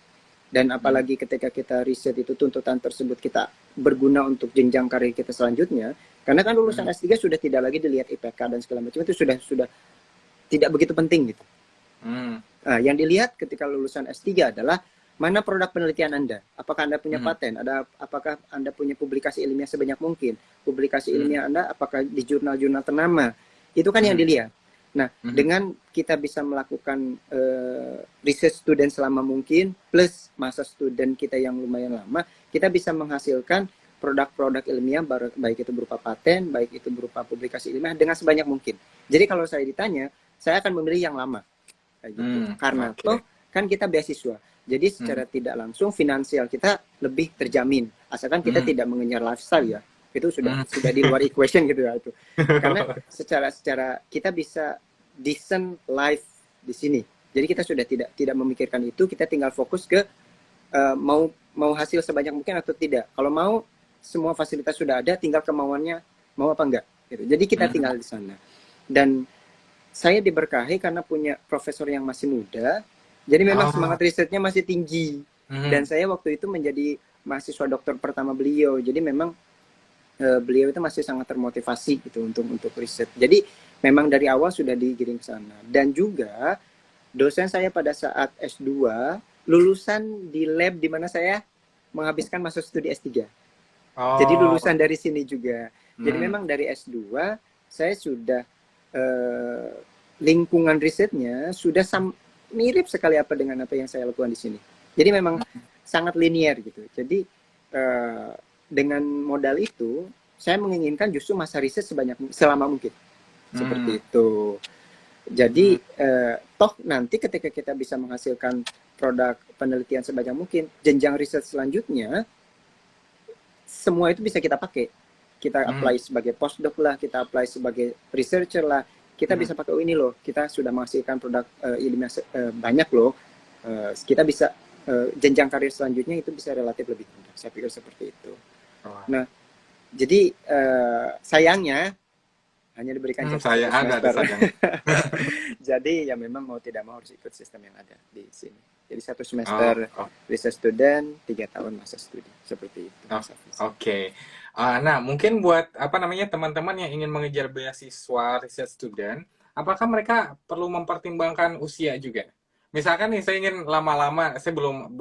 dan apalagi ketika kita riset itu tuntutan tersebut kita berguna untuk jenjang karir kita selanjutnya, karena kan lulusan S3 sudah tidak lagi dilihat IPK dan segala macam, itu sudah tidak begitu penting gitu. Yang dilihat ketika lulusan S3 adalah mana produk penelitian Anda. Apakah Anda punya paten? Apakah Anda punya publikasi ilmiah sebanyak mungkin? Publikasi ilmiah Anda apakah di jurnal-jurnal ternama? Itu kan yang dilihat. Nah, dengan kita bisa melakukan research student selama mungkin, plus masa student kita yang lumayan lama, kita bisa menghasilkan produk-produk ilmiah, baik itu berupa paten, baik itu berupa publikasi ilmiah, dengan sebanyak mungkin. Jadi kalau saya ditanya, saya akan memilih yang lama. Kayak gitu. Karena toh kan kita beasiswa. Jadi secara tidak langsung finansial kita lebih terjamin. Asalkan kita tidak mengejar lifestyle ya. Itu sudah di luar equation gitu ya itu. Karena secara kita bisa decent life di sini. Jadi kita sudah tidak memikirkan itu, kita tinggal fokus ke mau hasil sebanyak mungkin atau tidak. Kalau mau semua fasilitas sudah ada, tinggal kemauannya mau apa enggak gitu. Jadi kita tinggal di sana. Dan saya diberkahi karena punya profesor yang masih muda. Jadi memang semangat risetnya masih tinggi. Dan saya waktu itu menjadi mahasiswa doktor pertama beliau. Jadi memang beliau itu masih sangat termotivasi gitu untuk riset. Jadi memang dari awal sudah digiring ke sana. Dan juga dosen saya pada saat S2 lulusan di lab di mana saya menghabiskan masa studi S3. Jadi lulusan dari sini juga. Jadi memang dari S2 saya sudah lingkungan risetnya sudah mirip sekali apa dengan apa yang saya lakukan di sini. Jadi memang sangat linear gitu. Jadi dengan modal itu saya menginginkan justru masa riset selama mungkin. Seperti itu. Jadi toh nanti ketika kita bisa menghasilkan produk penelitian sebanyak mungkin, jenjang riset selanjutnya semua itu bisa kita pakai. Kita apply sebagai postdoc lah, kita apply sebagai researcher lah. Kita bisa pakai ini loh, kita sudah menghasilkan produk ilmiah banyak loh. Kita bisa jenjang karir selanjutnya itu bisa relatif lebih mudah. Saya pikir seperti itu. Nah, jadi sayangnya hanya diberikan saya ada. Jadi ya memang mau tidak mau harus ikut sistem yang ada di sini. Jadi 1 semester research student, 3 tahun masa studi. Seperti itu. Oke. Nah, mungkin buat teman-teman yang ingin mengejar beasiswa research student, apakah mereka perlu mempertimbangkan usia juga? Misalkan nih saya ingin lama-lama, saya belum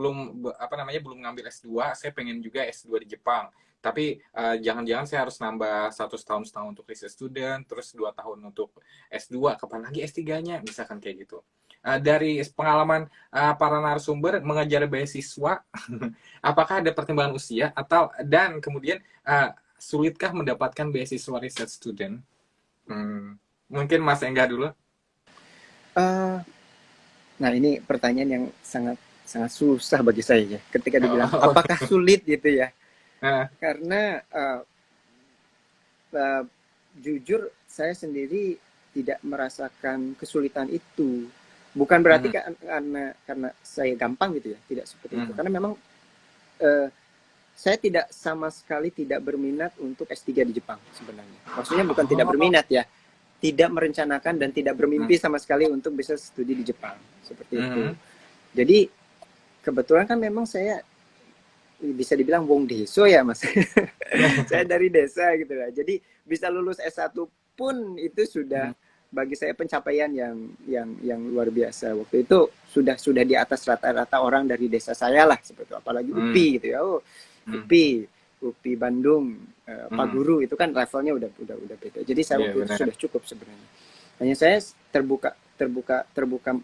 ngambil S2, saya pengen juga S2 di Jepang. Tapi jangan-jangan saya harus nambah 1 setahun untuk research student, terus 2 tahun untuk S2, kapan lagi S3-nya, misalkan kayak gitu. Dari pengalaman para narasumber mengejar beasiswa, apakah ada pertimbangan usia dan kemudian sulitkah mendapatkan beasiswa research student? Mungkin Mas Engga dulu. Nah ini pertanyaan yang sangat susah bagi saya ya. Ketika dibilang apakah sulit gitu ya? Karena jujur saya sendiri tidak merasakan kesulitan itu. Bukan berarti karena saya gampang gitu ya, tidak seperti itu. Karena memang saya tidak sama sekali tidak berminat untuk S3 di Jepang sebenarnya. Maksudnya bukan tidak berminat ya, tidak merencanakan dan tidak bermimpi sama sekali untuk bisa studi di Jepang seperti itu. Jadi kebetulan kan memang saya bisa dibilang wong deso ya Mas. Saya dari desa gitu lah. Jadi bisa lulus S1 pun itu sudah bagi saya pencapaian yang luar biasa. Waktu itu sudah di atas rata-rata orang dari desa saya lah seperti itu. Apalagi UPI gitu ya. UPI Bandung, Pak Guru itu kan levelnya udah beda. Jadi saya waktu itu sudah cukup sebenarnya. Hanya saya terbuka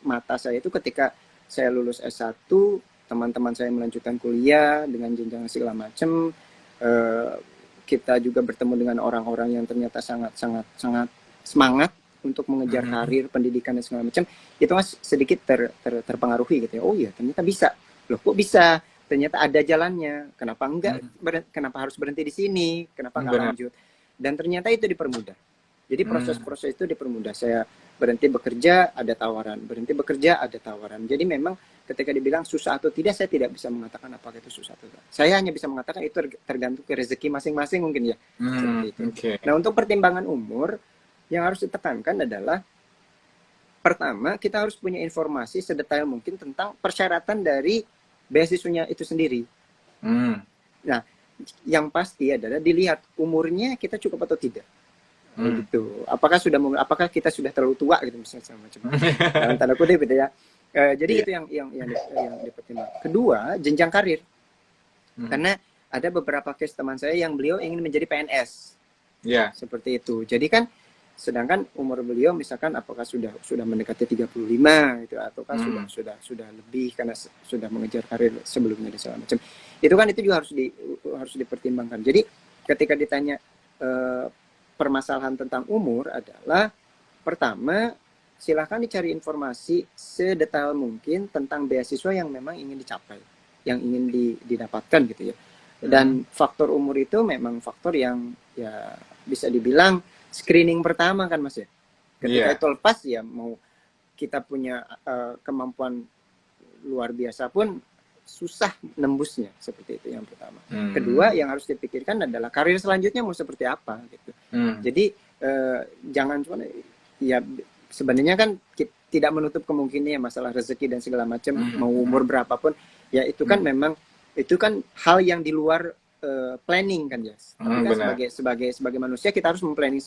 mata saya itu ketika saya lulus S1, teman-teman saya melanjutkan kuliah dengan jenjang segala macam. Kita juga bertemu dengan orang-orang yang ternyata sangat semangat untuk mengejar karir, pendidikan dan segala macam. Itu mas sedikit terpengaruhi gitu ya. Oh iya, ternyata bisa. Loh kok bisa? Ternyata ada jalannya. Kenapa enggak? Kenapa harus berhenti di sini? Kenapa enggak lanjut? Dan ternyata itu dipermudah. Jadi proses-proses itu dipermudah. Saya berhenti bekerja, ada tawaran. Berhenti bekerja, ada tawaran. Jadi memang ketika dibilang susah atau tidak, saya tidak bisa mengatakan apakah itu susah atau tidak. Saya hanya bisa mengatakan itu tergantung ke rezeki masing-masing mungkin ya. Seperti itu. Nah untuk pertimbangan umur, yang harus ditekankan adalah pertama, kita harus punya informasi sedetail mungkin tentang persyaratan dari beasiswanya itu sendiri. Nah, yang pasti adalah dilihat umurnya kita cukup atau tidak. gitu. Apakah kita sudah terlalu tua gitu misalnya segala macam. Dalam tanda kutip gitu ya. Jadi itu yang dipertimbangkan. Kedua, jenjang karir. Karena ada beberapa case teman saya yang beliau ingin menjadi PNS. Seperti itu. Jadi kan sedangkan umur beliau misalkan apakah sudah mendekati 35 gitu ataukah sudah lebih karena sudah mengejar karir sebelumnya dan segala macam. Itu kan itu juga harus dipertimbangkan. Jadi ketika ditanya permasalahan tentang umur adalah pertama silahkan dicari informasi sedetail mungkin tentang beasiswa yang memang ingin dicapai, yang ingin didapatkan gitu ya. Dan faktor umur itu memang faktor yang ya bisa dibilang screening pertama kan Mas ya. Ketika itu lepas ya mau kita punya kemampuan luar biasa pun susah nembusnya, seperti itu yang pertama. Kedua yang harus dipikirkan adalah karir selanjutnya mau seperti apa gitu. Jadi jangan cuma ya sebenarnya kan tidak menutup kemungkinan ya masalah rezeki dan segala macam mau umur berapapun ya itu kan memang itu kan hal yang di luar planning kan ya. Tapi kan sebagai manusia kita harus memplanning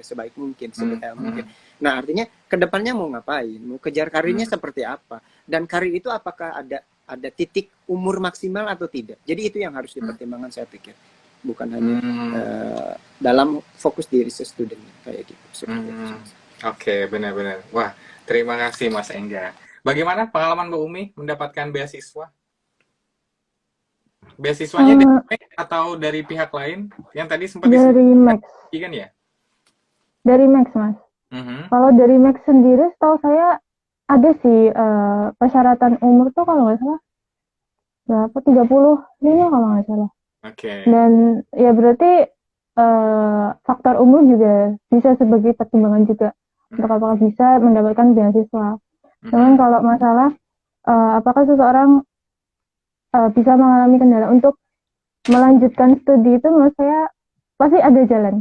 sebaik mungkin, sedetail mungkin. Nah, artinya kedepannya mau ngapain? Mau kejar karirnya seperti apa? Dan karir itu apakah ada titik umur maksimal atau tidak? Jadi itu yang harus dipertimbangkan saya pikir. Bukan hanya dalam fokus di research student kayak gitu. Oke, benar-benar. Wah, terima kasih Mas Engga. Bagaimana pengalaman Mbak Umi mendapatkan beasiswa? Beasiswanya dari Max atau dari pihak lain yang tadi sempat dari Max kan ya? Dari Max Mas. Kalau dari Max sendiri setahu saya ada sih persyaratan umur tuh kalau nggak salah berapa 35 kalau nggak salah. Dan ya berarti faktor umur juga bisa sebagai pertimbangan juga untuk apakah bisa mendapatkan beasiswa. Namun kalau masalah apakah seseorang bisa mengalami kendala untuk melanjutkan studi itu menurut saya pasti ada jalan.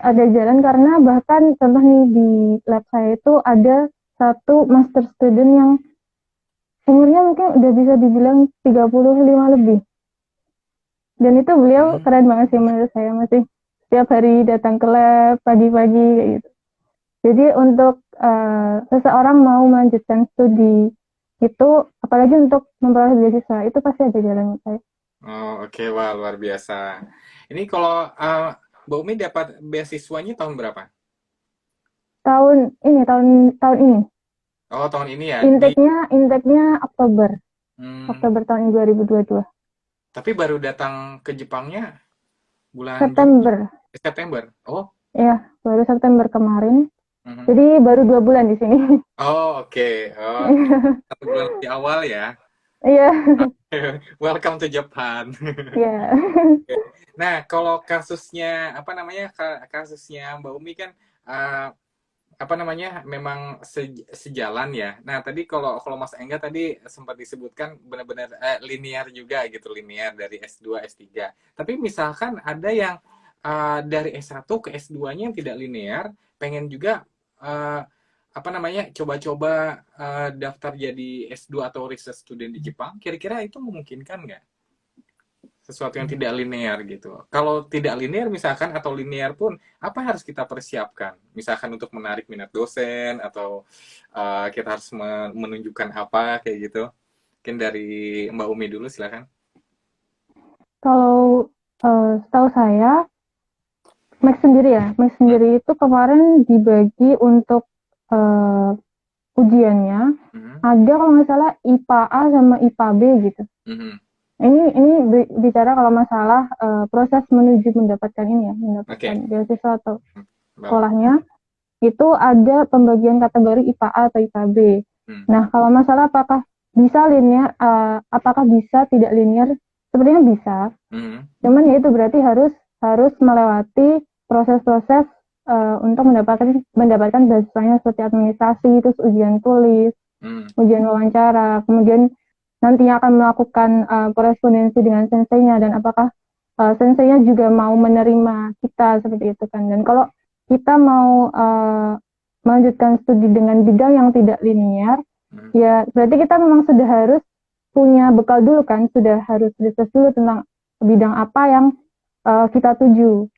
Ada jalan karena bahkan contoh nih di lab saya itu ada satu master student yang umurnya mungkin udah bisa dibilang 35 lebih. Dan itu beliau keren banget sih menurut saya, masih setiap hari datang ke lab pagi-pagi kayak gitu. Jadi untuk seseorang mau melanjutkan studi itu apalagi untuk memperoleh beasiswa itu pasti ada jalan menurut saya. Oke, wah luar biasa. Ini kalau Mbak Umi dapat beasiswanya tahun berapa? Tahun ini. Oh, tahun ini ya. Intake-nya Oktober. Oktober tahun 2022. Tapi baru datang ke Jepangnya bulan September. Oh. Iya, baru September kemarin. Jadi baru 2 bulan di sini. Oh, oke. 1 bulan di awal ya. Iya. Welcome to Japan. Iya. Nah, kalau kasusnya kasusnya Mbak Umi kan memang sejalan ya. Nah, tadi kalau Mas Engga tadi sempat disebutkan benar-benar linear juga gitu, linear dari S2 S3. Tapi misalkan ada yang dari S1 ke S2-nya yang tidak linear, pengen juga coba-coba daftar jadi S2 atau research student di Jepang, kira-kira itu memungkinkan nggak? Sesuatu yang tidak linear gitu. Kalau tidak linear misalkan atau linear pun, apa yang harus kita persiapkan? Misalkan untuk menarik minat dosen atau kita harus menunjukkan apa kayak gitu. Mungkin dari Mbak Umi dulu silakan. Kalau setahu saya Max sendiri itu kemarin dibagi untuk ujiannya ada kalau nggak salah IPA A sama IPA B gitu. Ini bicara kalau masalah proses menuju mendapatkan beasiswa atau sekolahnya itu ada pembagian kategori IPA A atau IPA B. Nah kalau masalah apakah bisa linear, apakah bisa tidak linear, sepertinya bisa. Cuman ya itu berarti harus melewati proses-proses untuk mendapatkan beasiswanya seperti administrasi, terus ujian tulis, ujian wawancara, kemudian nantinya akan melakukan korespondensi dengan senseinya dan apakah senseinya juga mau menerima kita seperti itu kan. Dan kalau kita mau melanjutkan studi dengan bidang yang tidak linear, ya berarti kita memang sudah harus punya bekal dulu kan, sudah harus research dulu tentang bidang apa yang kita tuju.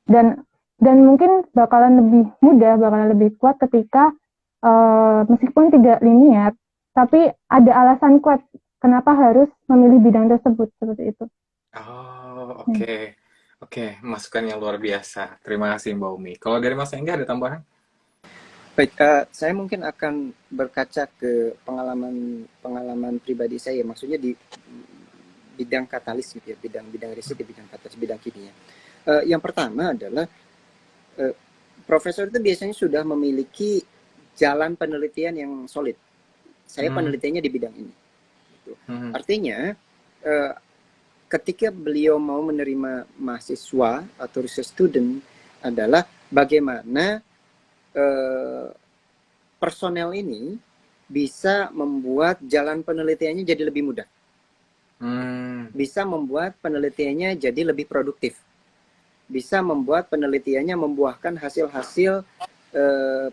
Dan dan mungkin bakalan lebih mudah, bakalan lebih kuat ketika meskipun tidak linear, tapi ada alasan kuat kenapa harus memilih bidang tersebut seperti itu. Oh, oke. Oke, masukan yang luar biasa. Terima kasih Mbak Umi. Kalau dari Mas Engga ada tambahan? Baik, saya mungkin akan berkaca ke pengalaman pribadi saya, maksudnya di bidang katalis gitu ya, bidang riset di bidang katalis, bidang kimia. Yang pertama adalah profesor itu biasanya sudah memiliki jalan penelitian yang solid. Saya penelitiannya di bidang ini. Gitu. Artinya, ketika beliau mau menerima mahasiswa atau research student adalah bagaimana personel ini bisa membuat jalan penelitiannya jadi lebih mudah. Bisa membuat penelitiannya jadi lebih produktif. Bisa membuat penelitiannya membuahkan hasil-hasil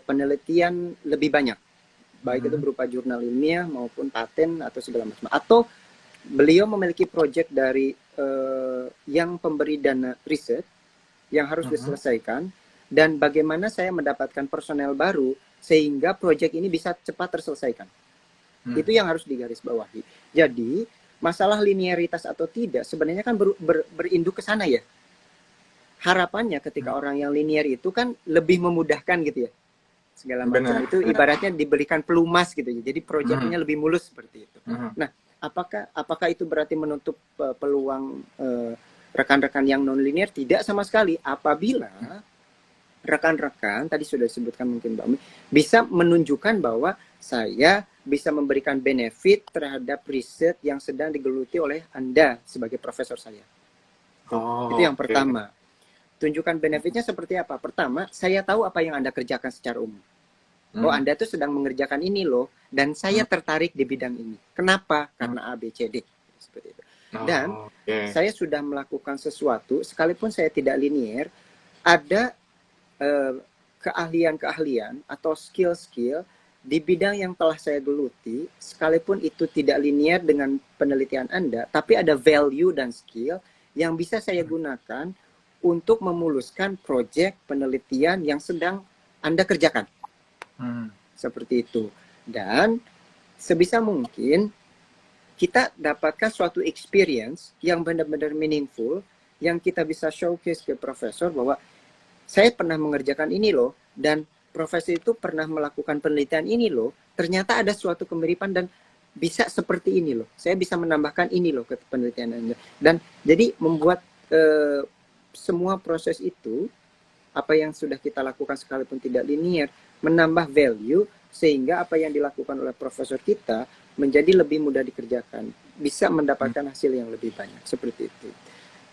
penelitian lebih banyak. Baik itu berupa jurnal ilmiah maupun paten atau segala macam. Atau beliau memiliki proyek dari yang pemberi dana riset yang harus diselesaikan, dan bagaimana saya mendapatkan personel baru sehingga proyek ini bisa cepat terselesaikan. Itu yang harus digarisbawahi. Jadi masalah linearitas atau tidak sebenarnya kan berinduk ke sana ya. Harapannya ketika orang yang linear itu kan lebih memudahkan gitu ya. Segala macam itu ibaratnya diberikan pelumas gitu ya. Jadi proyeknya lebih mulus seperti itu. Nah, apakah itu berarti menutup peluang rekan-rekan yang non linear? Tidak sama sekali. Apabila rekan-rekan tadi sudah disebutkan mungkin Mbak Umi bisa menunjukkan bahwa saya bisa memberikan benefit terhadap riset yang sedang digeluti oleh Anda sebagai profesor saya. Itu yang pertama. Tunjukkan benefitnya seperti apa? Pertama, saya tahu apa yang Anda kerjakan secara umum. Oh, Anda tuh sedang mengerjakan ini loh, dan saya tertarik di bidang ini. Kenapa? Karena A, B, C, D. Seperti itu. Dan saya sudah melakukan sesuatu, sekalipun saya tidak linear, ada keahlian-keahlian atau skill-skill di bidang yang telah saya geluti, sekalipun itu tidak linear dengan penelitian Anda, tapi ada value dan skill yang bisa saya gunakan untuk memuluskan proyek penelitian yang sedang Anda kerjakan. Seperti itu. Dan sebisa mungkin kita dapatkan suatu experience yang benar-benar meaningful, yang kita bisa showcase ke profesor bahwa saya pernah mengerjakan ini loh, dan profesor itu pernah melakukan penelitian ini loh, ternyata ada suatu kemiripan dan bisa seperti ini loh. Saya bisa menambahkan ini loh ke penelitian Anda. Dan jadi membuat semua proses itu, apa yang sudah kita lakukan sekalipun tidak linear, menambah value, sehingga apa yang dilakukan oleh profesor kita menjadi lebih mudah dikerjakan. Bisa mendapatkan hasil yang lebih banyak. Seperti itu.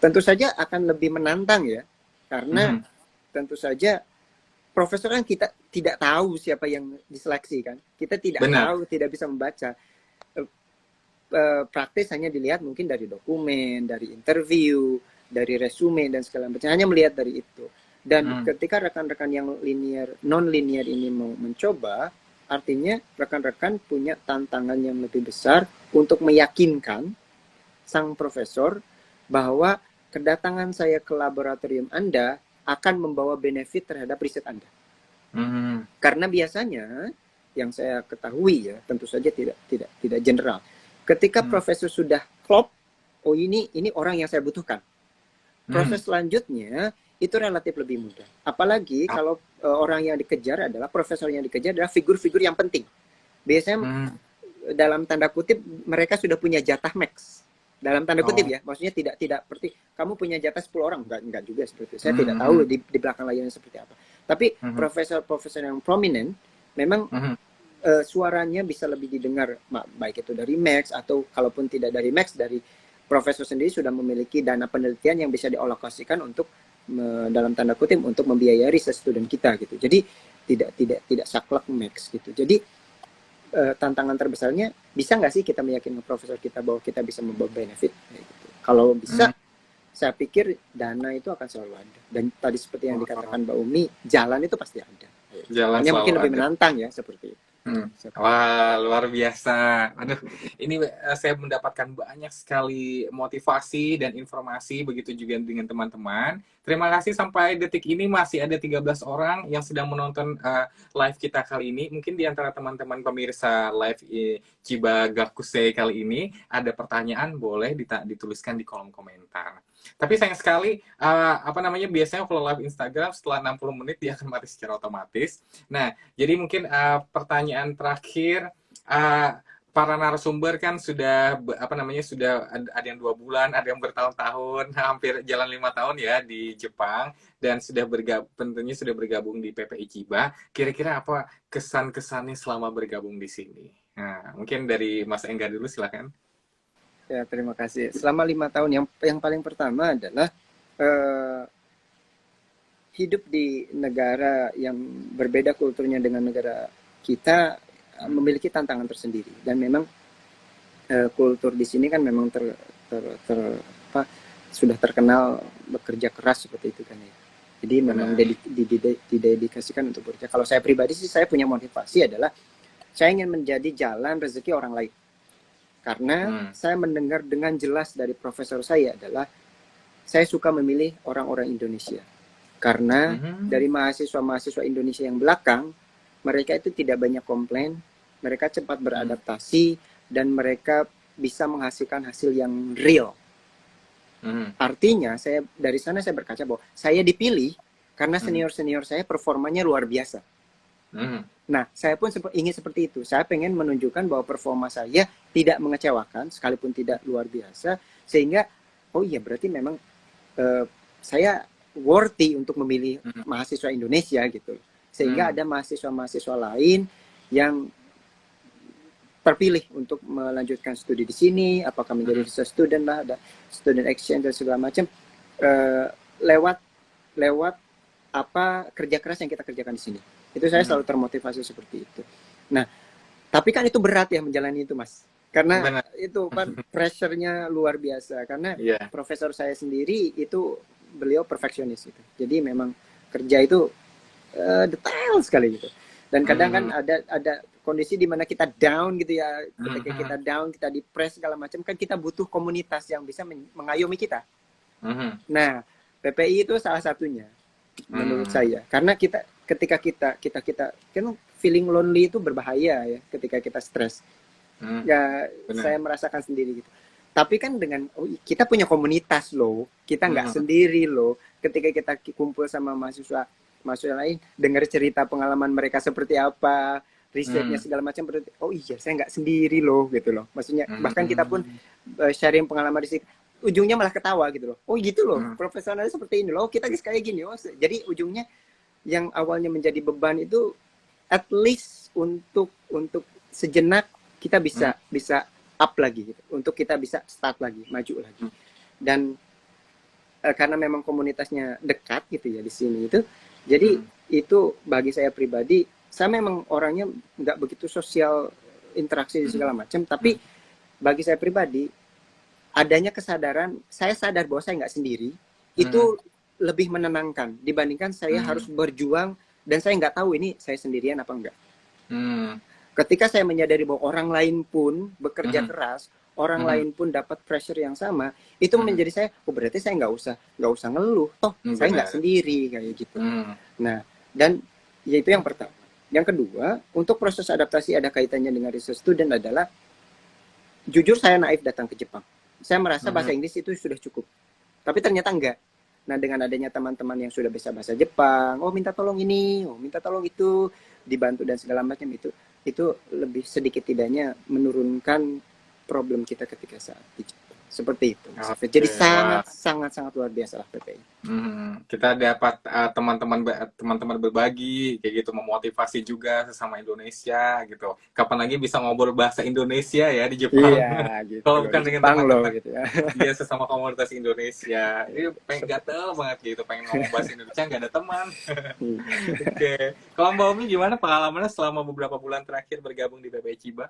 Tentu saja akan lebih menantang ya, karena tentu saja profesor kan kita tidak tahu siapa yang diseleksi kan. Kita tidak tahu, tidak bisa membaca. Praktis hanya dilihat mungkin dari dokumen, dari interview, dari resume dan segala macam. Hanya melihat dari itu. Dan ketika rekan-rekan yang linear, non-linear ini mau mencoba, artinya rekan-rekan punya tantangan yang lebih besar untuk meyakinkan sang profesor bahwa kedatangan saya ke laboratorium Anda akan membawa benefit terhadap riset Anda. Karena biasanya yang saya ketahui ya, tentu saja tidak general. Ketika profesor sudah klop, oh ini orang yang saya butuhkan. Proses selanjutnya itu relatif lebih mudah. Apalagi kalau orang yang dikejar adalah profesor yang dikejar adalah figur-figur yang penting. Biasanya dalam tanda kutip mereka sudah punya jatah max. Dalam tanda kutip ya, maksudnya tidak seperti kamu punya jatah 10 orang, enggak juga seperti itu. Saya tidak tahu di belakang layarnya seperti apa. Tapi profesor-profesor yang prominent memang suaranya bisa lebih didengar, baik itu dari Max atau kalaupun tidak dari Max, dari profesor sendiri sudah memiliki dana penelitian yang bisa dialokasikan untuk dalam tanda kutip untuk membiayai riset student kita gitu. Jadi tidak saklek Max gitu. Jadi tantangan terbesarnya, bisa nggak sih kita meyakinkan profesor kita bahwa kita bisa membawa benefit gitu. Kalau bisa, saya pikir dana itu akan selalu ada. Dan tadi seperti yang dikatakan Mbak Umi, jalan itu pasti ada. Jalannya mungkin lebih menantang ya, seperti itu. Wah, luar biasa. Aduh, ini saya mendapatkan banyak sekali motivasi dan informasi, begitu juga dengan teman-teman. Terima kasih sampai detik ini masih ada 13 orang yang sedang menonton live kita kali ini. Mungkin di antara teman-teman pemirsa live Chiba Gakusei kali ini ada pertanyaan, boleh dituliskan di kolom komentar. Tapi sayang sekali, apa namanya, biasanya kalau live Instagram setelah 60 menit dia akan mati secara otomatis. Nah, jadi mungkin pertanyaan terakhir, para narasumber kan sudah apa namanya, sudah ada yang 2 bulan, ada yang bertahun-tahun, hampir jalan 5 tahun ya di Jepang, dan sudah tentunya sudah bergabung di PPI Chiba. Kira-kira apa kesan-kesannya selama bergabung di sini? Nah, mungkin dari Mas Engga dulu, silakan. Ya, terima kasih. Selama 5 tahun, yang paling pertama adalah hidup di negara yang berbeda kulturnya dengan negara kita memiliki tantangan tersendiri. Dan memang kultur di sini kan memang sudah terkenal bekerja keras seperti itu kan ya. Jadi memang didedikasikan untuk bekerja. Kalau saya pribadi sih, saya punya motivasi adalah saya ingin menjadi jalan rezeki orang lain. Karena saya mendengar dengan jelas dari profesor saya adalah saya suka memilih orang-orang Indonesia. Karena dari mahasiswa-mahasiswa Indonesia yang belakang, mereka itu tidak banyak komplain, mereka cepat beradaptasi, dan mereka bisa menghasilkan hasil yang real. Artinya, dari sana saya berkaca bahwa saya dipilih karena senior-senior saya performanya luar biasa. Nah, saya pun ingin seperti itu. Saya pengen menunjukkan bahwa performa saya tidak mengecewakan, sekalipun tidak luar biasa, sehingga, oh iya, berarti memang saya worthy untuk memilih mahasiswa Indonesia gitu. Sehingga ada mahasiswa-mahasiswa lain yang terpilih untuk melanjutkan studi di sini, apakah menjadi research student lah, ada student exchange dan segala macam, lewat apa kerja keras yang kita kerjakan di sini. Itu saya selalu termotivasi seperti itu. Nah, tapi kan itu berat ya menjalani itu, Mas. Karena itu kan pressure-nya luar biasa. Karena profesor saya sendiri itu beliau perfeksionis gitu. Jadi memang kerja itu detail sekali gitu. Dan kadang kan ada kondisi di mana kita down gitu ya. Ketika kita down, kita depressed segala macam, kan kita butuh komunitas yang bisa mengayomi kita. Nah, PPI itu salah satunya menurut saya. Karena ketika kita kan feeling lonely itu berbahaya ya ketika kita stres. Ya, saya merasakan sendiri gitu. Tapi kan dengan kita punya komunitas loh, kita nggak sendiri loh. Ketika kita kumpul sama mahasiswa lain, dengar cerita pengalaman mereka seperti apa, risetnya segala macam, oh iya saya nggak sendiri loh gitu loh. Maksudnya bahkan kita pun sharing pengalaman di sini, ujungnya malah ketawa gitu loh. Oh gitu loh, profesionalnya seperti ini loh. Kita kayak gini. Oh, jadi ujungnya yang awalnya menjadi beban itu at least untuk sejenak kita bisa up lagi gitu. Untuk kita bisa start lagi, maju lagi. Dan karena memang komunitasnya dekat gitu ya di sini itu, jadi itu bagi saya pribadi, saya memang orangnya nggak begitu sosial interaksi segala macam, tapi bagi saya pribadi adanya kesadaran, saya sadar bahwa saya nggak sendiri, itu lebih menenangkan dibandingkan saya harus berjuang dan saya nggak tahu ini saya sendirian apa enggak. Ketika saya menyadari bahwa orang lain pun bekerja keras, orang lain pun dapat pressure yang sama, itu menjadi saya, oh berarti saya nggak usah ngeluh, toh saya nggak sendiri kayak gitu. Nah, dan ya itu yang pertama. Yang kedua, untuk proses adaptasi ada kaitannya dengan research student adalah, jujur saya naif datang ke Jepang. Saya merasa bahasa Inggris itu sudah cukup, tapi ternyata enggak. Nah, dengan adanya teman-teman yang sudah bisa bahasa Jepang, oh minta tolong ini, oh minta tolong itu, dibantu dan segala macam, itu lebih sedikit tidaknya menurunkan problem kita ketika saat di Jepang. Seperti itu. Jadi sangat luar biasa lah PPI. Kita dapat teman-teman berbagi kayak gitu, memotivasi juga sesama Indonesia gitu. Kapan lagi bisa ngobrol bahasa Indonesia ya di Jepang? Iya, gitu. Kalau bukan dengan teman-teman gitu ya. Dia sesama komunitas Indonesia. Ini pengen gatel banget gitu, pengen ngomong bahasa Indonesia nggak ada teman. Oke. Kalau Mbak Umi gimana pengalamannya selama beberapa bulan terakhir bergabung di PPI Chiba?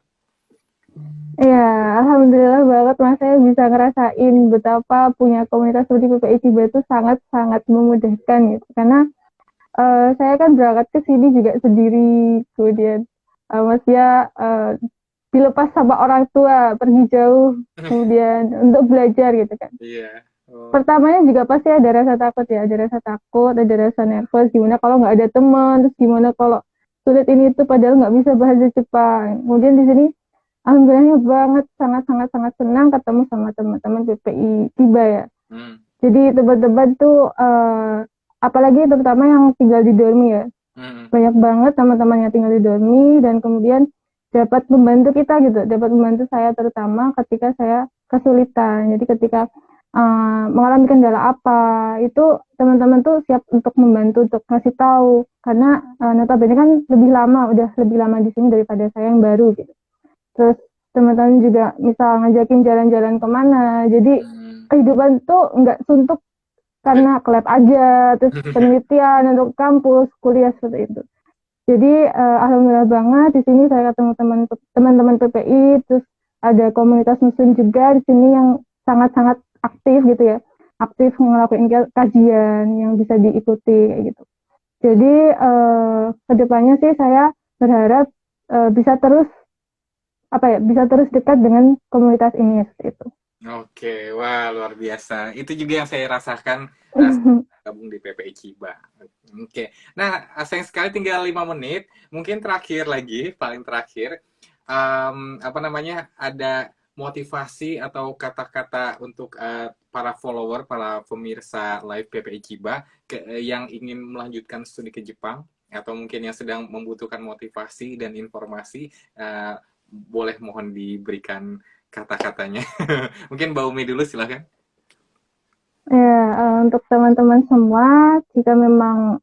Iya, alhamdulillah banget Mas, saya bisa ngerasain betapa punya komunitas seperti PPI Chiba itu sangat-sangat memudahkan gitu. Karena saya kan berangkat ke sini juga sendiri, kemudian maksudnya dilepas sama orang tua, pergi jauh, kemudian untuk belajar gitu kan. Iya. Oh. Pertamanya juga pasti ada rasa takut ya, ada rasa takut, ada rasa nervous, gimana kalau nggak ada teman, terus gimana kalau sulit ini itu padahal nggak bisa bahasa Jepang. Kemudian di sini alhamdulillahnya banget, sangat senang ketemu sama teman-teman PPI Chiba ya. Jadi teman-teman tuh apalagi terutama yang tinggal di dormi ya, banyak banget teman-teman yang tinggal di dormi dan kemudian dapat membantu kita gitu, dapat membantu saya terutama ketika saya kesulitan. Jadi ketika mengalami kendala apa, itu teman-teman tuh siap untuk membantu, untuk ngasih tahu. Karena notabene kan udah lebih lama di sini daripada saya yang baru gitu. Terus teman-teman juga misal ngajakin jalan-jalan kemana. Jadi kehidupan tuh nggak suntuk karena ke lab aja, terus penelitian untuk kampus, kuliah seperti itu. Jadi alhamdulillah banget di sini saya ketemu teman-teman PPI, terus ada komunitas muslim juga di sini yang sangat-sangat aktif gitu ya, aktif ngelakuin kajian yang bisa diikuti kayak gitu. Jadi kedepannya sih saya berharap bisa terus dekat dengan komunitas ini seperti itu. Oke, wah luar biasa. Itu juga yang saya rasakan gabung di PPI Chiba. Oke, nah sayang sekali tinggal 5 menit. Mungkin terakhir lagi, paling terakhir, ada motivasi atau kata-kata untuk para follower, para pemirsa live PPI Chiba yang ingin melanjutkan studi ke Jepang atau mungkin yang sedang membutuhkan motivasi dan informasi, boleh mohon diberikan kata-katanya. Mungkin Mbak Umi dulu silahkan. Ya, untuk teman-teman semua, jika memang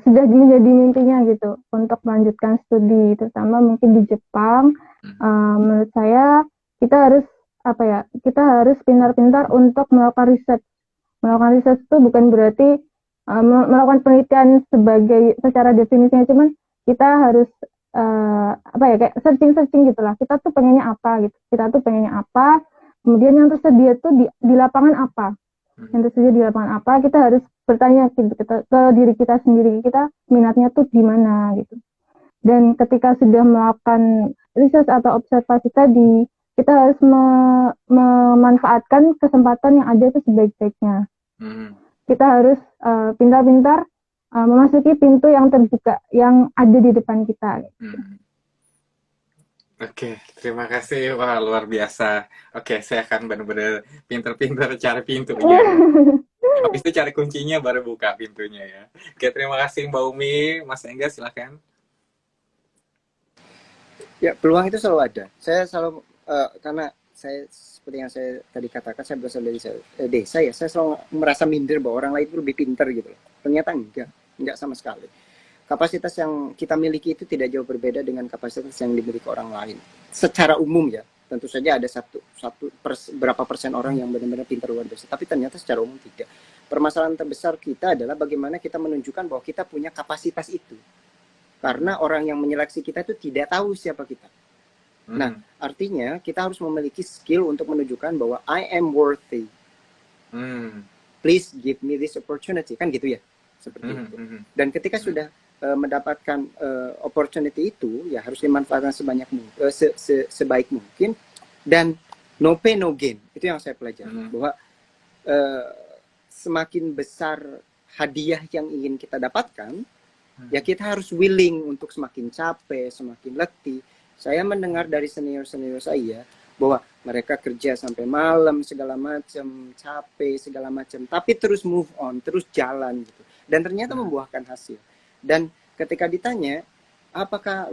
sudah menjadi mimpinya gitu untuk melanjutkan studi, terutama mungkin di Jepang, menurut saya kita harus pintar-pintar untuk melakukan riset. Melakukan riset itu bukan berarti melakukan penelitian secara definisinya, cuman kita harus kayak searching gitulah. Kita tuh pengennya apa gitu. Kemudian yang tersedia tuh di lapangan apa. Yang tersedia di lapangan apa, kita harus bertanya gitu, ke diri kita sendiri, kita minatnya tuh di mana gitu. Dan ketika sudah melakukan riset atau observasi tadi, kita harus memanfaatkan kesempatan yang ada itu sebaik-baiknya. Kita harus pintar-pintar memasuki pintu yang terbuka yang ada di depan kita. Oke, terima kasih. Wah, luar biasa. Oke, saya akan benar-benar pintar-pintar cari pintunya. Habis itu cari kuncinya baru buka pintunya ya. Oke, terima kasih Mbak Umi. Mas Engga, silakan. Ya, peluang itu selalu ada. Saya selalu, karena saya seperti yang saya tadi katakan, saya berasal dari desa ya, saya selalu merasa minder bahwa orang lain itu lebih pintar gitu. Ternyata enggak sama sekali. Kapasitas yang kita miliki itu tidak jauh berbeda dengan kapasitas yang dimiliki orang lain. Secara umum ya, tentu saja ada berapa persen orang yang benar-benar pintar luar biasa. Tapi ternyata secara umum tidak. Permasalahan terbesar kita adalah bagaimana kita menunjukkan bahwa kita punya kapasitas itu. Karena orang yang menyeleksi kita itu tidak tahu siapa kita. Nah, artinya kita harus memiliki skill untuk menunjukkan bahwa I am worthy. Please give me this opportunity. Kan gitu ya? Seperti itu. Dan ketika sudah mendapatkan opportunity itu, ya harus dimanfaatkan sebaik mungkin, dan no pain no gain. Itu yang saya pelajari, bahwa semakin besar hadiah yang ingin kita dapatkan, ya kita harus willing untuk semakin capek, semakin letih. Saya mendengar dari senior-senior saya bahwa mereka kerja sampai malam segala macam, capek segala macam, tapi terus move on, terus jalan gitu, dan ternyata membuahkan hasil. Dan ketika ditanya apakah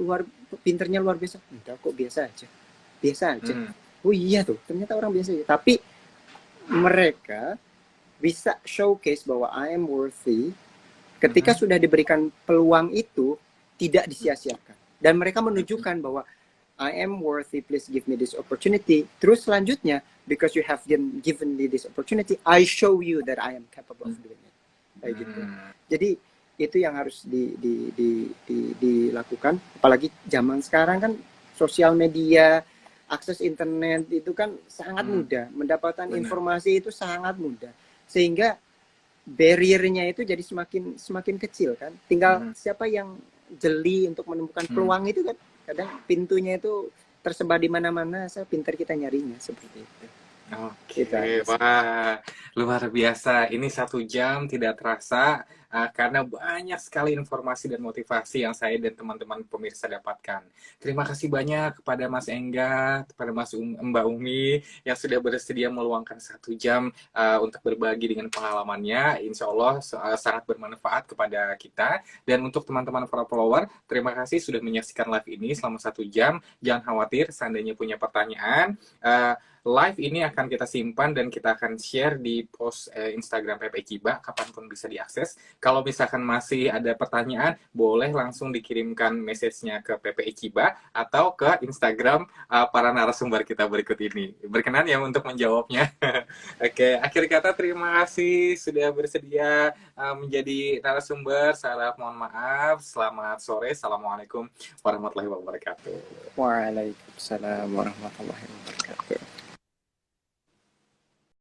pinternya luar biasa, enggak kok, biasa aja. Oh iya tuh, ternyata orang biasa aja. Tapi mereka bisa showcase bahwa I am worthy ketika sudah diberikan peluang itu, tidak disia-siakan. Dan mereka menunjukkan bahwa I am worthy, please give me this opportunity. Terus selanjutnya, because you have given me this opportunity, I show you that I am capable of doing it. Kayak gitu. Jadi itu yang harus dilakukan. Apalagi zaman sekarang kan sosial media, akses internet itu kan sangat mudah. Mendapatkan informasi itu sangat mudah. Sehingga barrier-nya itu jadi semakin kecil kan. Tinggal siapa yang jeli untuk menemukan peluang itu kan. kadang pintunya itu tersebar di mana-mana, saya pintar kita nyarinya seperti itu. Oke, Kita wah, luar biasa. Ini 1 jam tidak terasa karena banyak sekali informasi dan motivasi yang saya dan teman-teman pemirsa dapatkan. Terima kasih banyak kepada Mas Engga, kepada Mbak Umi yang sudah bersedia meluangkan 1 jam untuk berbagi dengan pengalamannya. Insya Allah sangat bermanfaat kepada kita. Dan untuk teman-teman para follower, terima kasih sudah menyaksikan live ini selama 1 jam. Jangan khawatir, seandainya punya pertanyaan, live ini akan kita simpan dan kita akan share di post Instagram PP Kiba kapanpun bisa diakses. Kalau misalkan masih ada pertanyaan, boleh langsung dikirimkan message-nya ke PPI Kiba atau ke Instagram para narasumber kita berikut ini. Berkenan ya untuk menjawabnya. Oke, akhir kata terima kasih sudah bersedia menjadi narasumber. Saya mohon maaf. Selamat sore. Assalamualaikum warahmatullahi wabarakatuh. Waalaikumsalam warahmatullahi wabarakatuh.